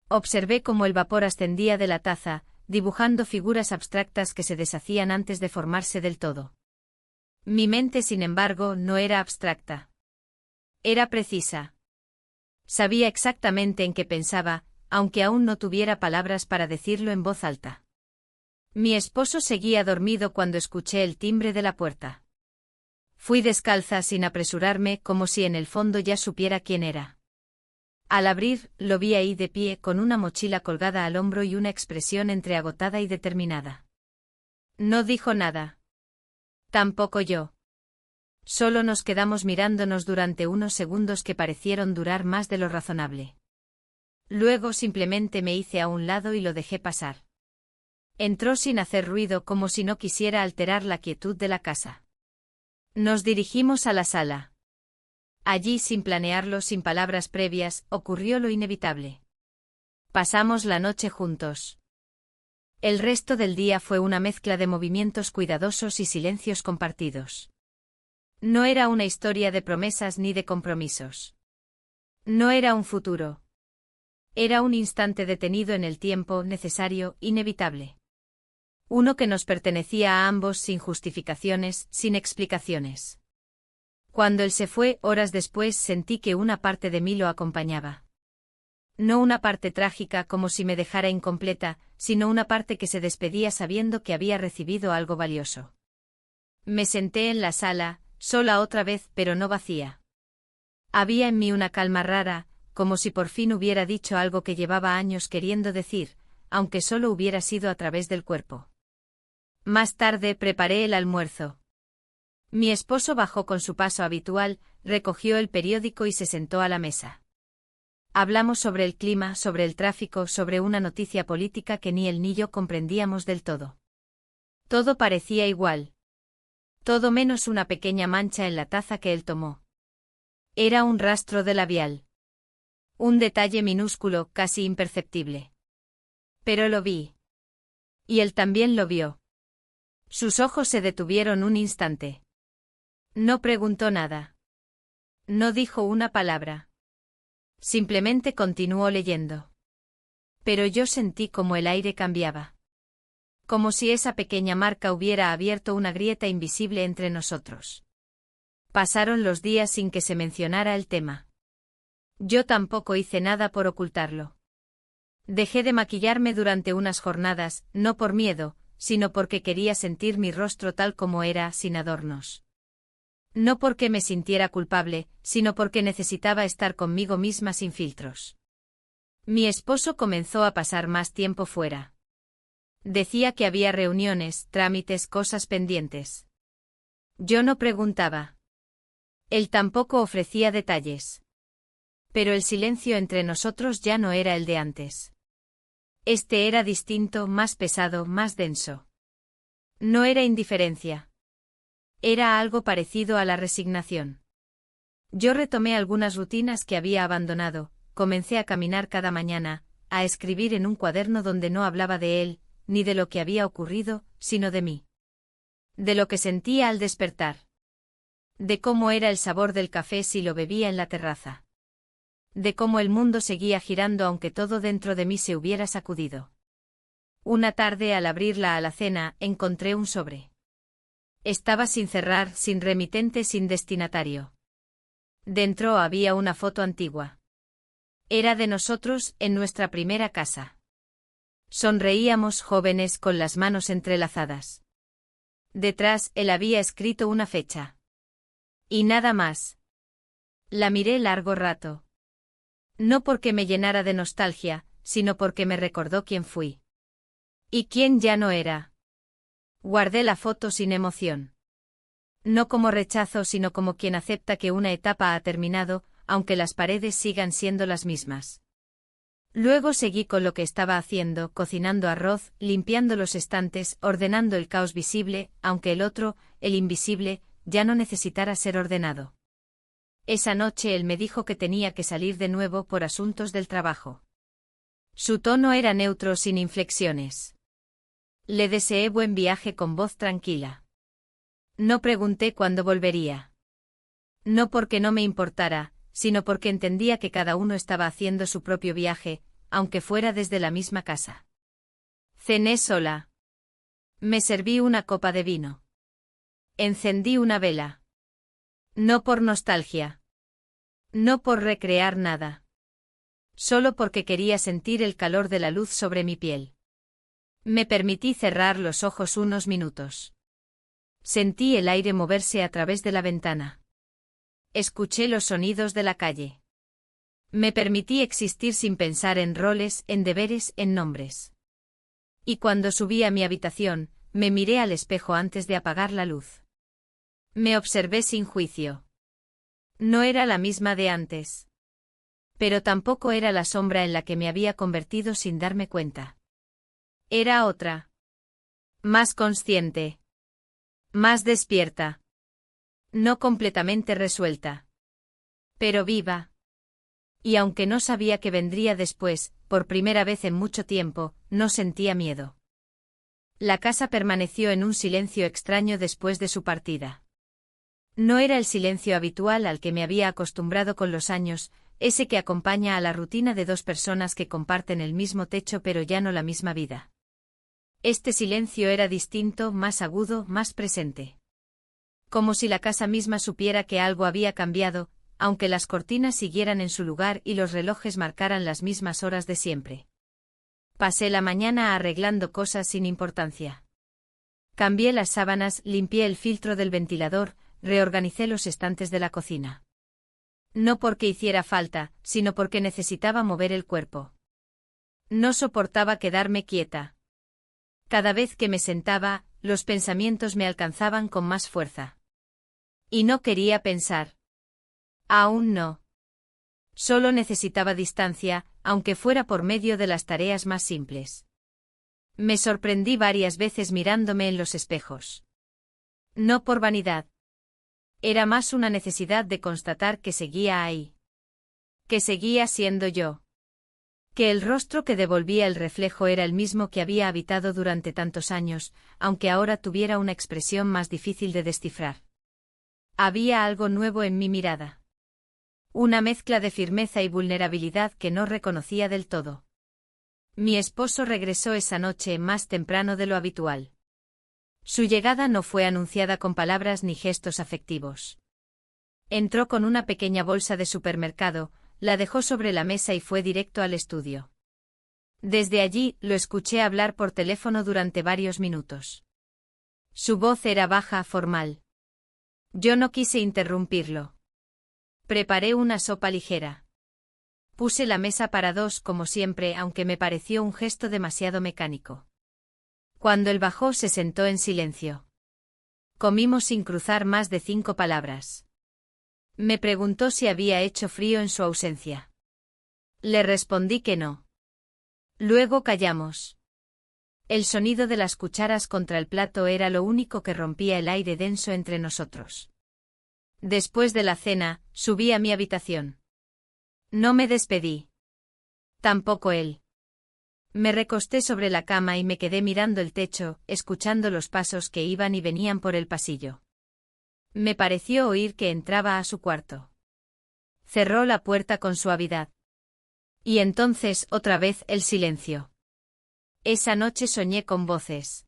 Observé cómo el vapor ascendía de la taza, dibujando figuras abstractas que se deshacían antes de formarse del todo. Mi mente, sin embargo, no era abstracta. Era precisa. Sabía exactamente en qué pensaba, aunque aún no tuviera palabras para decirlo en voz alta. Mi esposo seguía dormido cuando escuché el timbre de la puerta. Fui descalza sin apresurarme, como si en el fondo ya supiera quién era. Al abrir, lo vi ahí de pie, con una mochila colgada al hombro y una expresión entre agotada y determinada. No dijo nada. Tampoco yo. Solo nos quedamos mirándonos durante unos segundos que parecieron durar más de lo razonable. Luego simplemente me hice a un lado y lo dejé pasar. Entró sin hacer ruido, como si no quisiera alterar la quietud de la casa. Nos dirigimos a la sala. Allí, sin planearlo, sin palabras previas, ocurrió lo inevitable. Pasamos la noche juntos. El resto del día fue una mezcla de movimientos cuidadosos y silencios compartidos. No era una historia de promesas ni de compromisos. No era un futuro. Era un instante detenido en el tiempo, necesario, inevitable. Uno que nos pertenecía a ambos sin justificaciones, sin explicaciones. Cuando él se fue, horas después, sentí que una parte de mí lo acompañaba. No una parte trágica como si me dejara incompleta, sino una parte que se despedía sabiendo que había recibido algo valioso. Me senté en la sala, sola otra vez, pero no vacía. Había en mí una calma rara, como si por fin hubiera dicho algo que llevaba años queriendo decir, aunque solo hubiera sido a través del cuerpo. Más tarde preparé el almuerzo. Mi esposo bajó con su paso habitual, recogió el periódico y se sentó a la mesa. Hablamos sobre el clima, sobre el tráfico, sobre una noticia política que ni él ni yo comprendíamos del todo. Todo parecía igual. Todo menos una pequeña mancha en la taza que él tomó. Era un rastro de labial. Un detalle minúsculo, casi imperceptible. Pero lo vi. Y él también lo vio. Sus ojos se detuvieron un instante. No preguntó nada. No dijo una palabra. Simplemente continuó leyendo. Pero yo sentí como el aire cambiaba. Como si esa pequeña marca hubiera abierto una grieta invisible entre nosotros. Pasaron los días sin que se mencionara el tema. Yo tampoco hice nada por ocultarlo. Dejé de maquillarme durante unas jornadas, no por miedo, sino porque quería sentir mi rostro tal como era, sin adornos. No porque me sintiera culpable, sino porque necesitaba estar conmigo misma sin filtros. Mi esposo comenzó a pasar más tiempo fuera. Decía que había reuniones, trámites, cosas pendientes. Yo no preguntaba. Él tampoco ofrecía detalles. Pero el silencio entre nosotros ya no era el de antes. Este era distinto, más pesado, más denso. No era indiferencia. Era algo parecido a la resignación. Yo retomé algunas rutinas que había abandonado, comencé a caminar cada mañana, a escribir en un cuaderno donde no hablaba de él, ni de lo que había ocurrido, sino de mí. De lo que sentía al despertar. De cómo era el sabor del café si lo bebía en la terraza. De cómo el mundo seguía girando aunque todo dentro de mí se hubiera sacudido. Una tarde al abrir la alacena encontré un sobre. Estaba sin cerrar, sin remitente, sin destinatario. Dentro había una foto antigua. Era de nosotros, en nuestra primera casa. Sonreíamos jóvenes con las manos entrelazadas. Detrás él había escrito una fecha. Y nada más. La miré largo rato. No porque me llenara de nostalgia, sino porque me recordó quién fui. Y quién ya no era. Guardé la foto sin emoción. No como rechazo, sino como quien acepta que una etapa ha terminado, aunque las paredes sigan siendo las mismas. Luego seguí con lo que estaba haciendo, cocinando arroz, limpiando los estantes, ordenando el caos visible, aunque el otro, el invisible, ya no necesitara ser ordenado. Esa noche él me dijo que tenía que salir de nuevo por asuntos del trabajo. Su tono era neutro, sin inflexiones. Le deseé buen viaje con voz tranquila. No pregunté cuándo volvería. No porque no me importara, sino porque entendía que cada uno estaba haciendo su propio viaje, aunque fuera desde la misma casa. Cené sola. Me serví una copa de vino. Encendí una vela. No por nostalgia. No por recrear nada. Solo porque quería sentir el calor de la luz sobre mi piel. Me permití cerrar los ojos unos minutos. Sentí el aire moverse a través de la ventana. Escuché los sonidos de la calle. Me permití existir sin pensar en roles, en deberes, en nombres. Y cuando subí a mi habitación, me miré al espejo antes de apagar la luz. Me observé sin juicio. No era la misma de antes. Pero tampoco era la sombra en la que me había convertido sin darme cuenta. Era otra. Más consciente. Más despierta. No completamente resuelta. Pero viva. Y aunque no sabía qué vendría después, por primera vez en mucho tiempo, no sentía miedo. La casa permaneció en un silencio extraño después de su partida. No era el silencio habitual al que me había acostumbrado con los años, ese que acompaña a la rutina de dos personas que comparten el mismo techo pero ya no la misma vida. Este silencio era distinto, más agudo, más presente. Como si la casa misma supiera que algo había cambiado, aunque las cortinas siguieran en su lugar y los relojes marcaran las mismas horas de siempre. Pasé la mañana arreglando cosas sin importancia. Cambié las sábanas, limpié el filtro del ventilador, reorganicé los estantes de la cocina. No porque hiciera falta, sino porque necesitaba mover el cuerpo. No soportaba quedarme quieta. Cada vez que me sentaba, los pensamientos me alcanzaban con más fuerza. Y no quería pensar. Aún no. Solo necesitaba distancia, aunque fuera por medio de las tareas más simples. Me sorprendí varias veces mirándome en los espejos. No por vanidad. Era más una necesidad de constatar que seguía ahí. Que seguía siendo yo. Que el rostro que devolvía el reflejo era el mismo que había habitado durante tantos años, aunque ahora tuviera una expresión más difícil de descifrar. Había algo nuevo en mi mirada. Una mezcla de firmeza y vulnerabilidad que no reconocía del todo. Mi esposo regresó esa noche más temprano de lo habitual. Su llegada no fue anunciada con palabras ni gestos afectivos. Entró con una pequeña bolsa de supermercado, la dejó sobre la mesa y fue directo al estudio. Desde allí, lo escuché hablar por teléfono durante varios minutos. Su voz era baja, formal. Yo no quise interrumpirlo. Preparé una sopa ligera. Puse la mesa para dos como siempre, aunque me pareció un gesto demasiado mecánico. Cuando él bajó se sentó en silencio. Comimos sin cruzar más de 5 palabras. Me preguntó si había hecho frío en su ausencia. Le respondí que no. Luego callamos. El sonido de las cucharas contra el plato era lo único que rompía el aire denso entre nosotros. Después de la cena, subí a mi habitación. No me despedí. Tampoco él. Me recosté sobre la cama y me quedé mirando el techo, escuchando los pasos que iban y venían por el pasillo. Me pareció oír que entraba a su cuarto. Cerró la puerta con suavidad. Y entonces otra vez el silencio. Esa noche soñé con voces.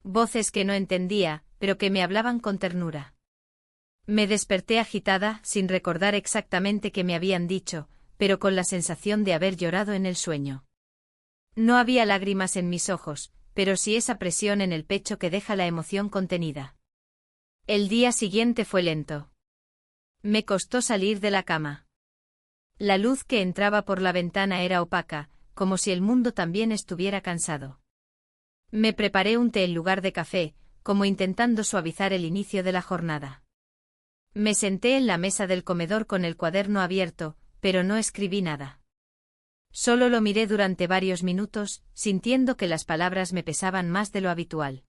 Voces que no entendía, pero que me hablaban con ternura. Me desperté agitada, sin recordar exactamente qué me habían dicho, pero con la sensación de haber llorado en el sueño. No había lágrimas en mis ojos, pero sí esa presión en el pecho que deja la emoción contenida. El día siguiente fue lento. Me costó salir de la cama. La luz que entraba por la ventana era opaca, como si el mundo también estuviera cansado. Me preparé un té en lugar de café, como intentando suavizar el inicio de la jornada. Me senté en la mesa del comedor con el cuaderno abierto, pero no escribí nada. Solo lo miré durante varios minutos, sintiendo que las palabras me pesaban más de lo habitual.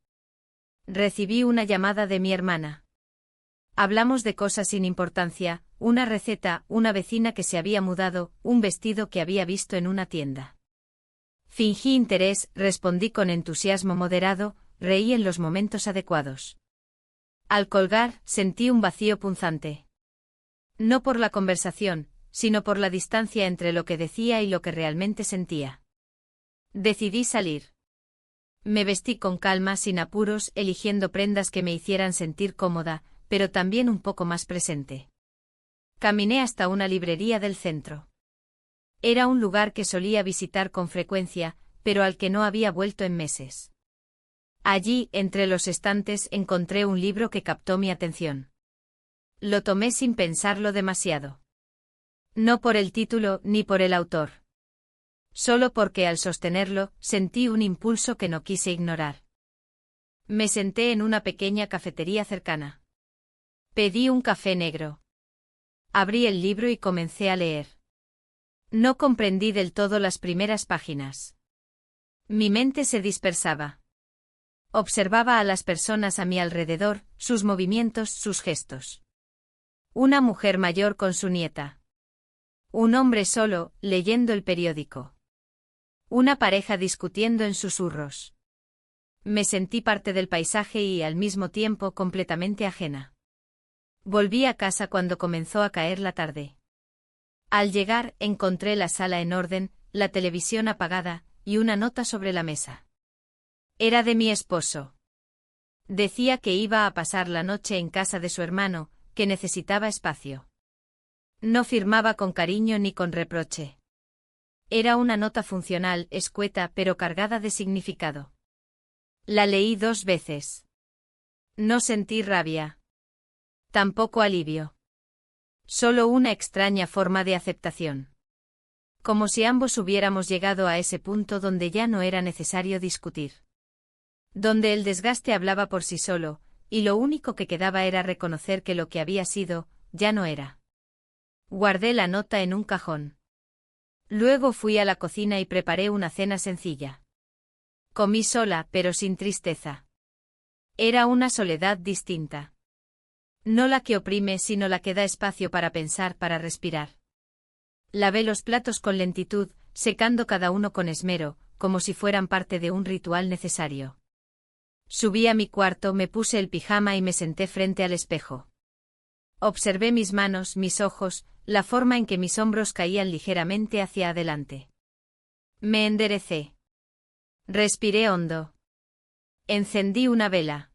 Recibí una llamada de mi hermana. Hablamos de cosas sin importancia, una receta, una vecina que se había mudado, un vestido que había visto en una tienda. Fingí interés, respondí con entusiasmo moderado, reí en los momentos adecuados. Al colgar, sentí un vacío punzante. No por la conversación, sino por la distancia entre lo que decía y lo que realmente sentía. Decidí salir. Me vestí con calma, sin apuros, eligiendo prendas que me hicieran sentir cómoda, pero también un poco más presente. Caminé hasta una librería del centro. Era un lugar que solía visitar con frecuencia, pero al que no había vuelto en meses. Allí, entre los estantes, encontré un libro que captó mi atención. Lo tomé sin pensarlo demasiado. No por el título ni por el autor. Solo porque al sostenerlo, sentí un impulso que no quise ignorar. Me senté en una pequeña cafetería cercana. Pedí un café negro. Abrí el libro y comencé a leer. No comprendí del todo las primeras páginas. Mi mente se dispersaba. Observaba a las personas a mi alrededor, sus movimientos, sus gestos. Una mujer mayor con su nieta. Un hombre solo, leyendo el periódico. Una pareja discutiendo en susurros. Me sentí parte del paisaje y al mismo tiempo completamente ajena. Volví a casa cuando comenzó a caer la tarde. Al llegar, encontré la sala en orden, la televisión apagada, y una nota sobre la mesa. Era de mi esposo. Decía que iba a pasar la noche en casa de su hermano, que necesitaba espacio. No firmaba con cariño ni con reproche. Era una nota funcional, escueta pero cargada de significado. La leí 2 veces. No sentí rabia. Tampoco alivio. Solo una extraña forma de aceptación. Como si ambos hubiéramos llegado a ese punto donde ya no era necesario discutir. Donde el desgaste hablaba por sí solo, y lo único que quedaba era reconocer que lo que había sido, ya no era. Guardé la nota en un cajón. Luego fui a la cocina y preparé una cena sencilla. Comí sola, pero sin tristeza. Era una soledad distinta. No la que oprime, sino la que da espacio para pensar, para respirar. Lavé los platos con lentitud, secando cada uno con esmero, como si fueran parte de un ritual necesario. Subí a mi cuarto, me puse el pijama y me senté frente al espejo. Observé mis manos, mis ojos, la forma en que mis hombros caían ligeramente hacia adelante. Me enderecé. Respiré hondo. Encendí una vela.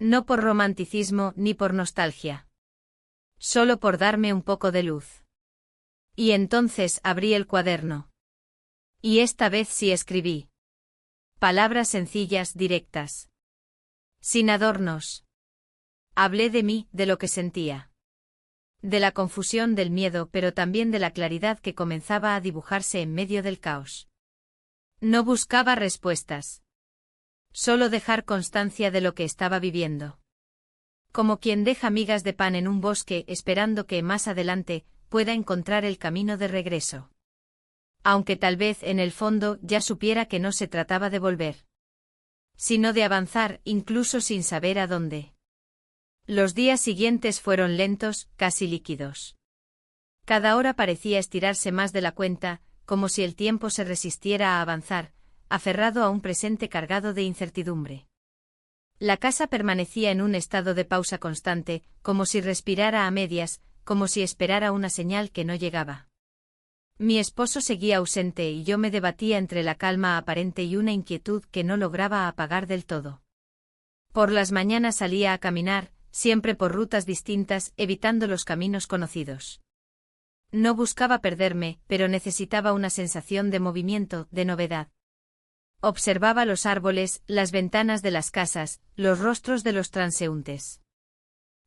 No por romanticismo ni por nostalgia. Solo por darme un poco de luz. Y entonces abrí el cuaderno. Y esta vez sí escribí. Palabras sencillas, directas. Sin adornos. Hablé de mí, de lo que sentía. De la confusión, del miedo, pero también de la claridad que comenzaba a dibujarse en medio del caos. No buscaba respuestas. Solo dejar constancia de lo que estaba viviendo. Como quien deja migas de pan en un bosque esperando que más adelante pueda encontrar el camino de regreso. Aunque tal vez en el fondo ya supiera que no se trataba de volver, sino de avanzar, incluso sin saber a dónde. Los días siguientes fueron lentos, casi líquidos. Cada hora parecía estirarse más de la cuenta, como si el tiempo se resistiera a avanzar, aferrado a un presente cargado de incertidumbre. La casa permanecía en un estado de pausa constante, como si respirara a medias, como si esperara una señal que no llegaba. Mi esposo seguía ausente y yo me debatía entre la calma aparente y una inquietud que no lograba apagar del todo. Por las mañanas salía a caminar, siempre por rutas distintas, evitando los caminos conocidos. No buscaba perderme, pero necesitaba una sensación de movimiento, de novedad. Observaba los árboles, las ventanas de las casas, los rostros de los transeúntes.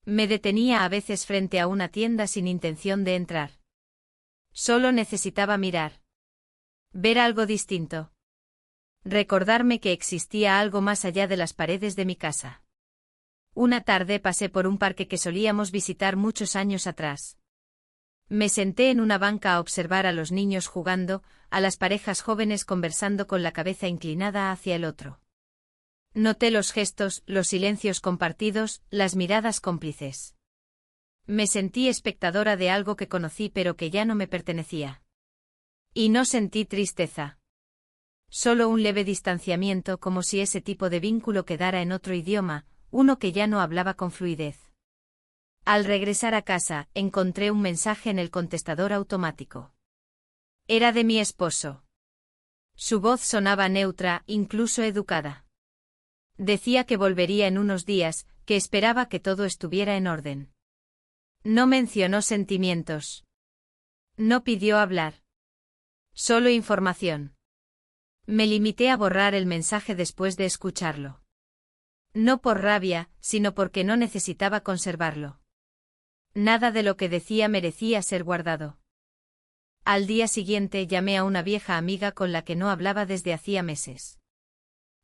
Me detenía a veces frente a una tienda sin intención de entrar. Solo necesitaba mirar. Ver algo distinto. Recordarme que existía algo más allá de las paredes de mi casa. Una tarde pasé por un parque que solíamos visitar muchos años atrás. Me senté en una banca a observar a los niños jugando, a las parejas jóvenes conversando con la cabeza inclinada hacia el otro. Noté los gestos, los silencios compartidos, las miradas cómplices. Me sentí espectadora de algo que conocí pero que ya no me pertenecía. Y no sentí tristeza. Solo un leve distanciamiento, como si ese tipo de vínculo quedara en otro idioma, uno que ya no hablaba con fluidez. Al regresar a casa, encontré un mensaje en el contestador automático. Era de mi esposo. Su voz sonaba neutra, incluso educada. Decía que volvería en unos días, que esperaba que todo estuviera en orden. No mencionó sentimientos. No pidió hablar. Solo información. Me limité a borrar el mensaje después de escucharlo. No por rabia, sino porque no necesitaba conservarlo. Nada de lo que decía merecía ser guardado. Al día siguiente llamé a una vieja amiga con la que no hablaba desde hacía meses.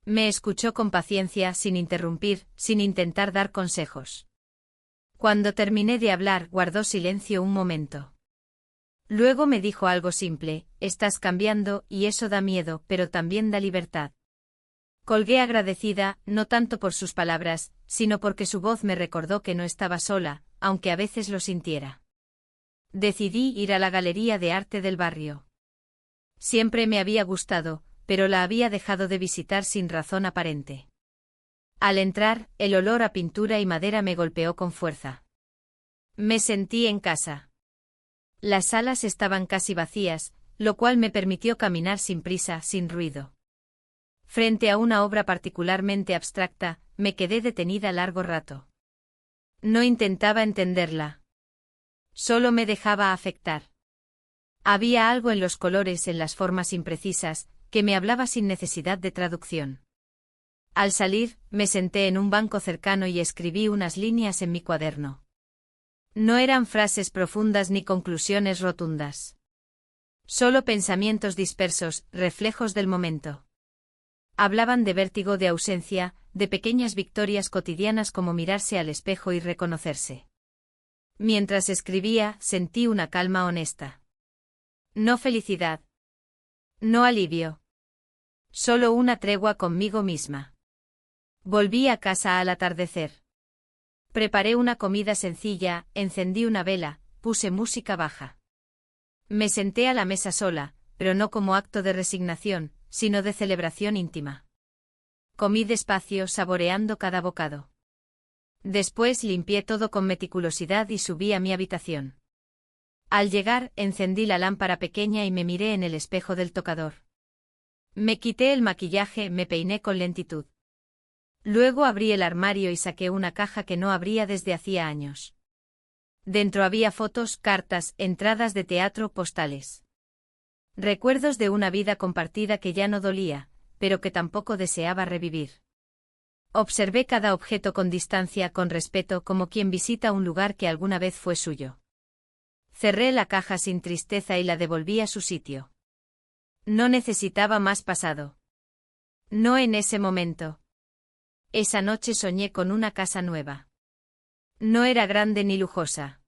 Me escuchó con paciencia, sin interrumpir, sin intentar dar consejos. Cuando terminé de hablar, guardó silencio un momento. Luego me dijo algo simple: estás cambiando, y eso da miedo, pero también da libertad. Colgué agradecida, no tanto por sus palabras, sino porque su voz me recordó que no estaba sola, aunque a veces lo sintiera. Decidí ir a la galería de arte del barrio. Siempre me había gustado, pero la había dejado de visitar sin razón aparente. Al entrar, el olor a pintura y madera me golpeó con fuerza. Me sentí en casa. Las salas estaban casi vacías, lo cual me permitió caminar sin prisa, sin ruido. Frente a una obra particularmente abstracta, me quedé detenida largo rato. No intentaba entenderla. Solo me dejaba afectar. Había algo en los colores, en las formas imprecisas, que me hablaba sin necesidad de traducción. Al salir, me senté en un banco cercano y escribí unas líneas en mi cuaderno. No eran frases profundas ni conclusiones rotundas. Solo pensamientos dispersos, reflejos del momento. Hablaban de vértigo, de ausencia, de pequeñas victorias cotidianas como mirarse al espejo y reconocerse. Mientras escribía, sentí una calma honesta. No felicidad. No alivio. Solo una tregua conmigo misma. Volví a casa al atardecer. Preparé una comida sencilla, encendí una vela, puse música baja. Me senté a la mesa sola, pero no como acto de resignación, sino de celebración íntima. Comí despacio, saboreando cada bocado. Después limpié todo con meticulosidad y subí a mi habitación. Al llegar, encendí la lámpara pequeña y me miré en el espejo del tocador. Me quité el maquillaje, me peiné con lentitud. Luego abrí el armario y saqué una caja que no abría desde hacía años. Dentro había fotos, cartas, entradas de teatro, postales. Recuerdos de una vida compartida que ya no dolía, pero que tampoco deseaba revivir. Observé cada objeto con distancia, con respeto, como quien visita un lugar que alguna vez fue suyo. Cerré la caja sin tristeza y la devolví a su sitio. No necesitaba más pasado. No en ese momento. Esa noche soñé con una casa nueva. No era grande ni lujosa.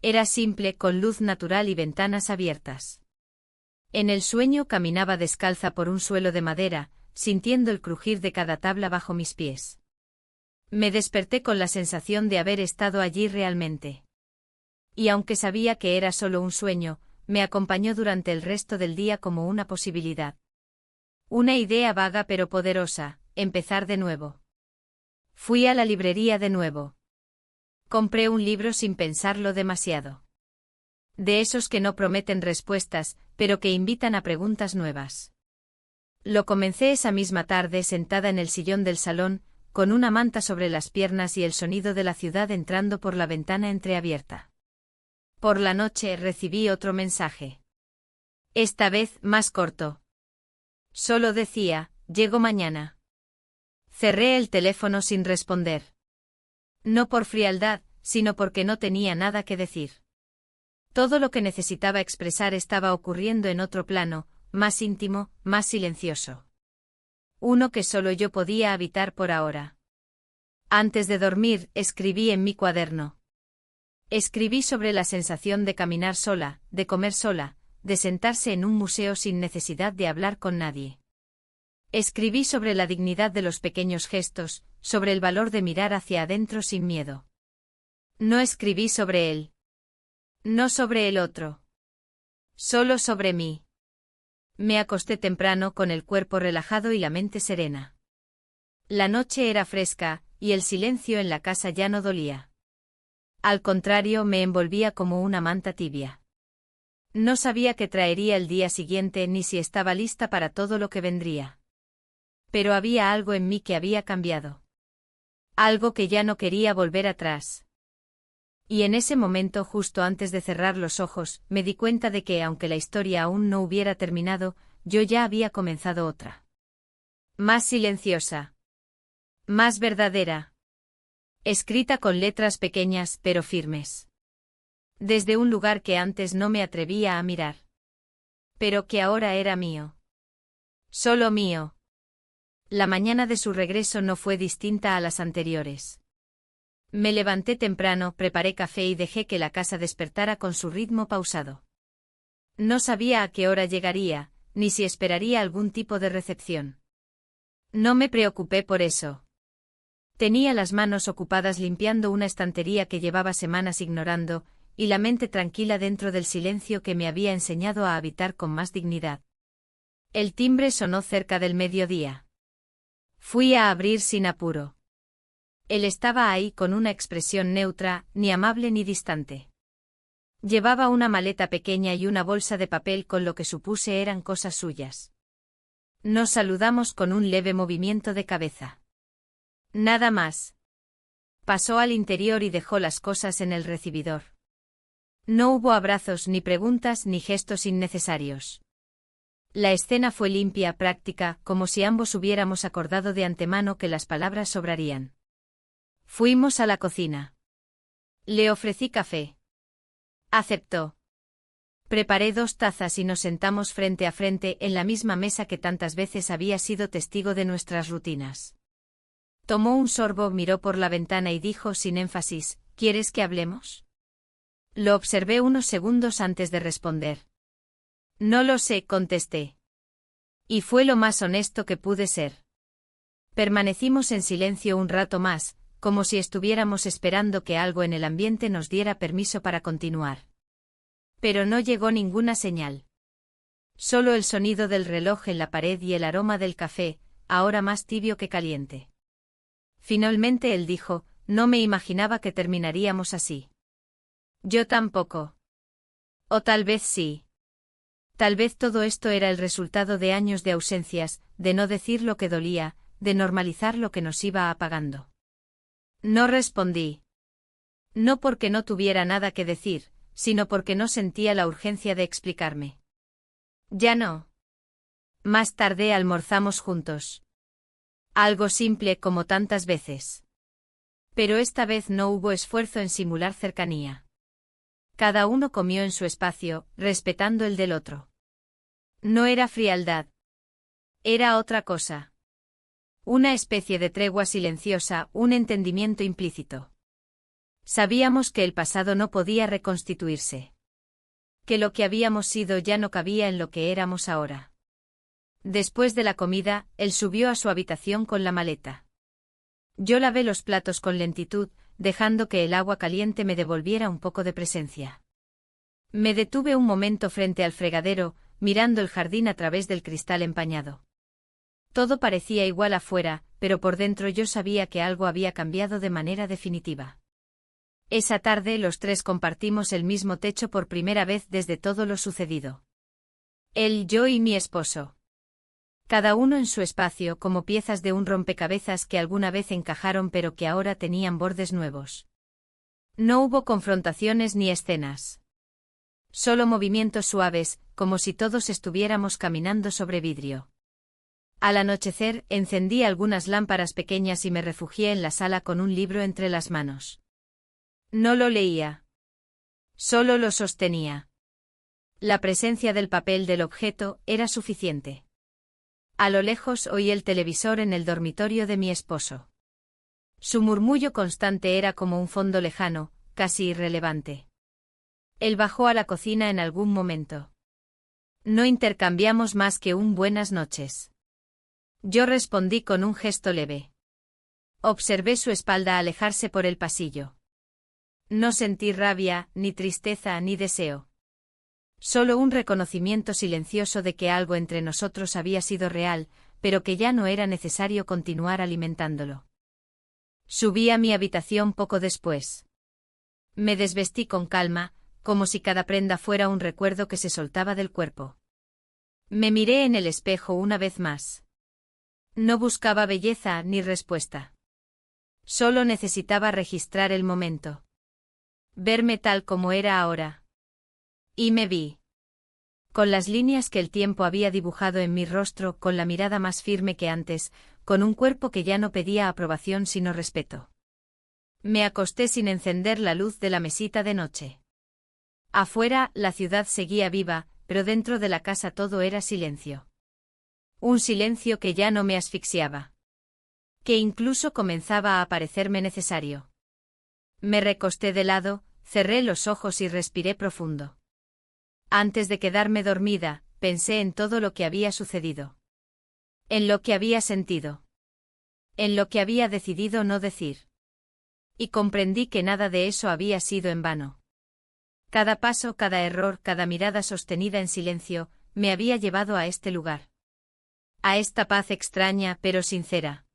Era simple, con luz natural y ventanas abiertas. En el sueño caminaba descalza por un suelo de madera, sintiendo el crujir de cada tabla bajo mis pies. Me desperté con la sensación de haber estado allí realmente. Y aunque sabía que era solo un sueño, me acompañó durante el resto del día como una posibilidad. Una idea vaga pero poderosa, empezar de nuevo. Fui a la librería de nuevo. Compré un libro sin pensarlo demasiado. De esos que no prometen respuestas, pero que invitan a preguntas nuevas. Lo comencé esa misma tarde sentada en el sillón del salón, con una manta sobre las piernas y el sonido de la ciudad entrando por la ventana entreabierta. Por la noche recibí otro mensaje. Esta vez más corto. Solo decía, llego mañana. Cerré el teléfono sin responder. No por frialdad, sino porque no tenía nada que decir. Todo lo que necesitaba expresar estaba ocurriendo en otro plano, más íntimo, más silencioso. Uno que solo yo podía habitar por ahora. Antes de dormir, escribí en mi cuaderno. Escribí sobre la sensación de caminar sola, de comer sola, de sentarse en un museo sin necesidad de hablar con nadie. Escribí sobre la dignidad de los pequeños gestos, sobre el valor de mirar hacia adentro sin miedo. No escribí sobre él. No sobre el otro. Solo sobre mí. Me acosté temprano con el cuerpo relajado y la mente serena. La noche era fresca, y el silencio en la casa ya no dolía. Al contrario, me envolvía como una manta tibia. No sabía qué traería el día siguiente ni si estaba lista para todo lo que vendría. Pero había algo en mí que había cambiado. Algo que ya no quería volver atrás. Y en ese momento, justo antes de cerrar los ojos, me di cuenta de que, aunque la historia aún no hubiera terminado, yo ya había comenzado otra. Más silenciosa. Más verdadera. Escrita con letras pequeñas pero firmes. Desde un lugar que antes no me atrevía a mirar. Pero que ahora era mío. Solo mío. La mañana de su regreso no fue distinta a las anteriores. Me levanté temprano, preparé café y dejé que la casa despertara con su ritmo pausado. No sabía a qué hora llegaría, ni si esperaría algún tipo de recepción. No me preocupé por eso. Tenía las manos ocupadas limpiando una estantería que llevaba semanas ignorando, y la mente tranquila dentro del silencio que me había enseñado a habitar con más dignidad. El timbre sonó cerca del mediodía. Fui a abrir sin apuro. Él estaba ahí con una expresión neutra, ni amable ni distante. Llevaba una maleta pequeña y una bolsa de papel con lo que supuse eran cosas suyas. Nos saludamos con un leve movimiento de cabeza. Nada más. Pasó al interior y dejó las cosas en el recibidor. No hubo abrazos, ni preguntas, ni gestos innecesarios. La escena fue limpia, práctica, como si ambos hubiéramos acordado de antemano que las palabras sobrarían. Fuimos a la cocina. Le ofrecí café. Aceptó. Preparé 2 tazas y nos sentamos frente a frente en la misma mesa que tantas veces había sido testigo de nuestras rutinas. Tomó un sorbo, miró por la ventana y dijo sin énfasis, ¿quieres que hablemos? Lo observé unos segundos antes de responder. No lo sé, contesté. Y fue lo más honesto que pude ser. Permanecimos en silencio un rato más, como si estuviéramos esperando que algo en el ambiente nos diera permiso para continuar. Pero no llegó ninguna señal. Solo el sonido del reloj en la pared y el aroma del café, ahora más tibio que caliente. Finalmente él dijo, no me imaginaba que terminaríamos así. Yo tampoco. O tal vez sí. Tal vez todo esto era el resultado de años de ausencias, de no decir lo que dolía, de normalizar lo que nos iba apagando. No respondí. No porque no tuviera nada que decir, sino porque no sentía la urgencia de explicarme. Ya no. Más tarde almorzamos juntos. Algo simple como tantas veces. Pero esta vez no hubo esfuerzo en simular cercanía. Cada uno comió en su espacio, respetando el del otro. No era frialdad. Era otra cosa. Una especie de tregua silenciosa, un entendimiento implícito. Sabíamos que el pasado no podía reconstituirse. Que lo que habíamos sido ya no cabía en lo que éramos ahora. Después de la comida, él subió a su habitación con la maleta. Yo lavé los platos con lentitud, dejando que el agua caliente me devolviera un poco de presencia. Me detuve un momento frente al fregadero, mirando el jardín a través del cristal empañado. Todo parecía igual afuera, pero por dentro yo sabía que algo había cambiado de manera definitiva. Esa tarde los tres compartimos el mismo techo por primera vez desde todo lo sucedido. Él, yo y mi esposo. Cada uno en su espacio como piezas de un rompecabezas que alguna vez encajaron pero que ahora tenían bordes nuevos. No hubo confrontaciones ni escenas. Solo movimientos suaves, como si todos estuviéramos caminando sobre vidrio. Al anochecer, encendí algunas lámparas pequeñas y me refugié en la sala con un libro entre las manos. No lo leía. Solo lo sostenía. La presencia del papel del objeto era suficiente. A lo lejos oí el televisor en el dormitorio de mi esposo. Su murmullo constante era como un fondo lejano, casi irrelevante. Él bajó a la cocina en algún momento. No intercambiamos más que un buenas noches. Yo respondí con un gesto leve. Observé su espalda alejarse por el pasillo. No sentí rabia, ni tristeza, ni deseo. Solo un reconocimiento silencioso de que algo entre nosotros había sido real, pero que ya no era necesario continuar alimentándolo. Subí a mi habitación poco después. Me desvestí con calma, como si cada prenda fuera un recuerdo que se soltaba del cuerpo. Me miré en el espejo una vez más. No buscaba belleza ni respuesta. Solo necesitaba registrar el momento. Verme tal como era ahora. Y me vi. Con las líneas que el tiempo había dibujado en mi rostro, con la mirada más firme que antes, con un cuerpo que ya no pedía aprobación sino respeto. Me acosté sin encender la luz de la mesita de noche. Afuera, la ciudad seguía viva, pero dentro de la casa todo era silencio. Un silencio que ya no me asfixiaba. Que incluso comenzaba a parecerme necesario. Me recosté de lado, cerré los ojos y respiré profundo. Antes de quedarme dormida, pensé en todo lo que había sucedido. En lo que había sentido. En lo que había decidido no decir. Y comprendí que nada de eso había sido en vano. Cada paso, cada error, cada mirada sostenida en silencio, me había llevado a este lugar. A esta paz extraña pero sincera.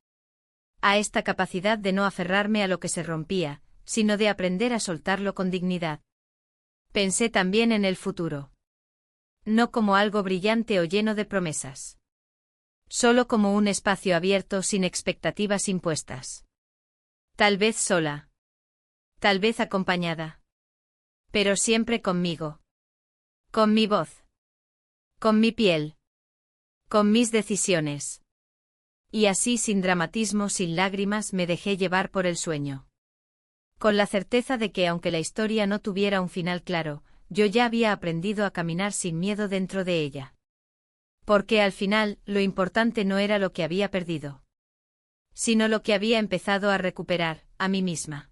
A esta capacidad de no aferrarme a lo que se rompía, sino de aprender a soltarlo con dignidad. Pensé también en el futuro. No como algo brillante o lleno de promesas. Solo como un espacio abierto sin expectativas impuestas. Tal vez sola. Tal vez acompañada. Pero siempre conmigo. Con mi voz. Con mi piel. Con mis decisiones. Y así sin dramatismo, sin lágrimas, me dejé llevar por el sueño. Con la certeza de que aunque la historia no tuviera un final claro, yo ya había aprendido a caminar sin miedo dentro de ella. Porque al final, lo importante no era lo que había perdido, sino lo que había empezado a recuperar, a mí misma.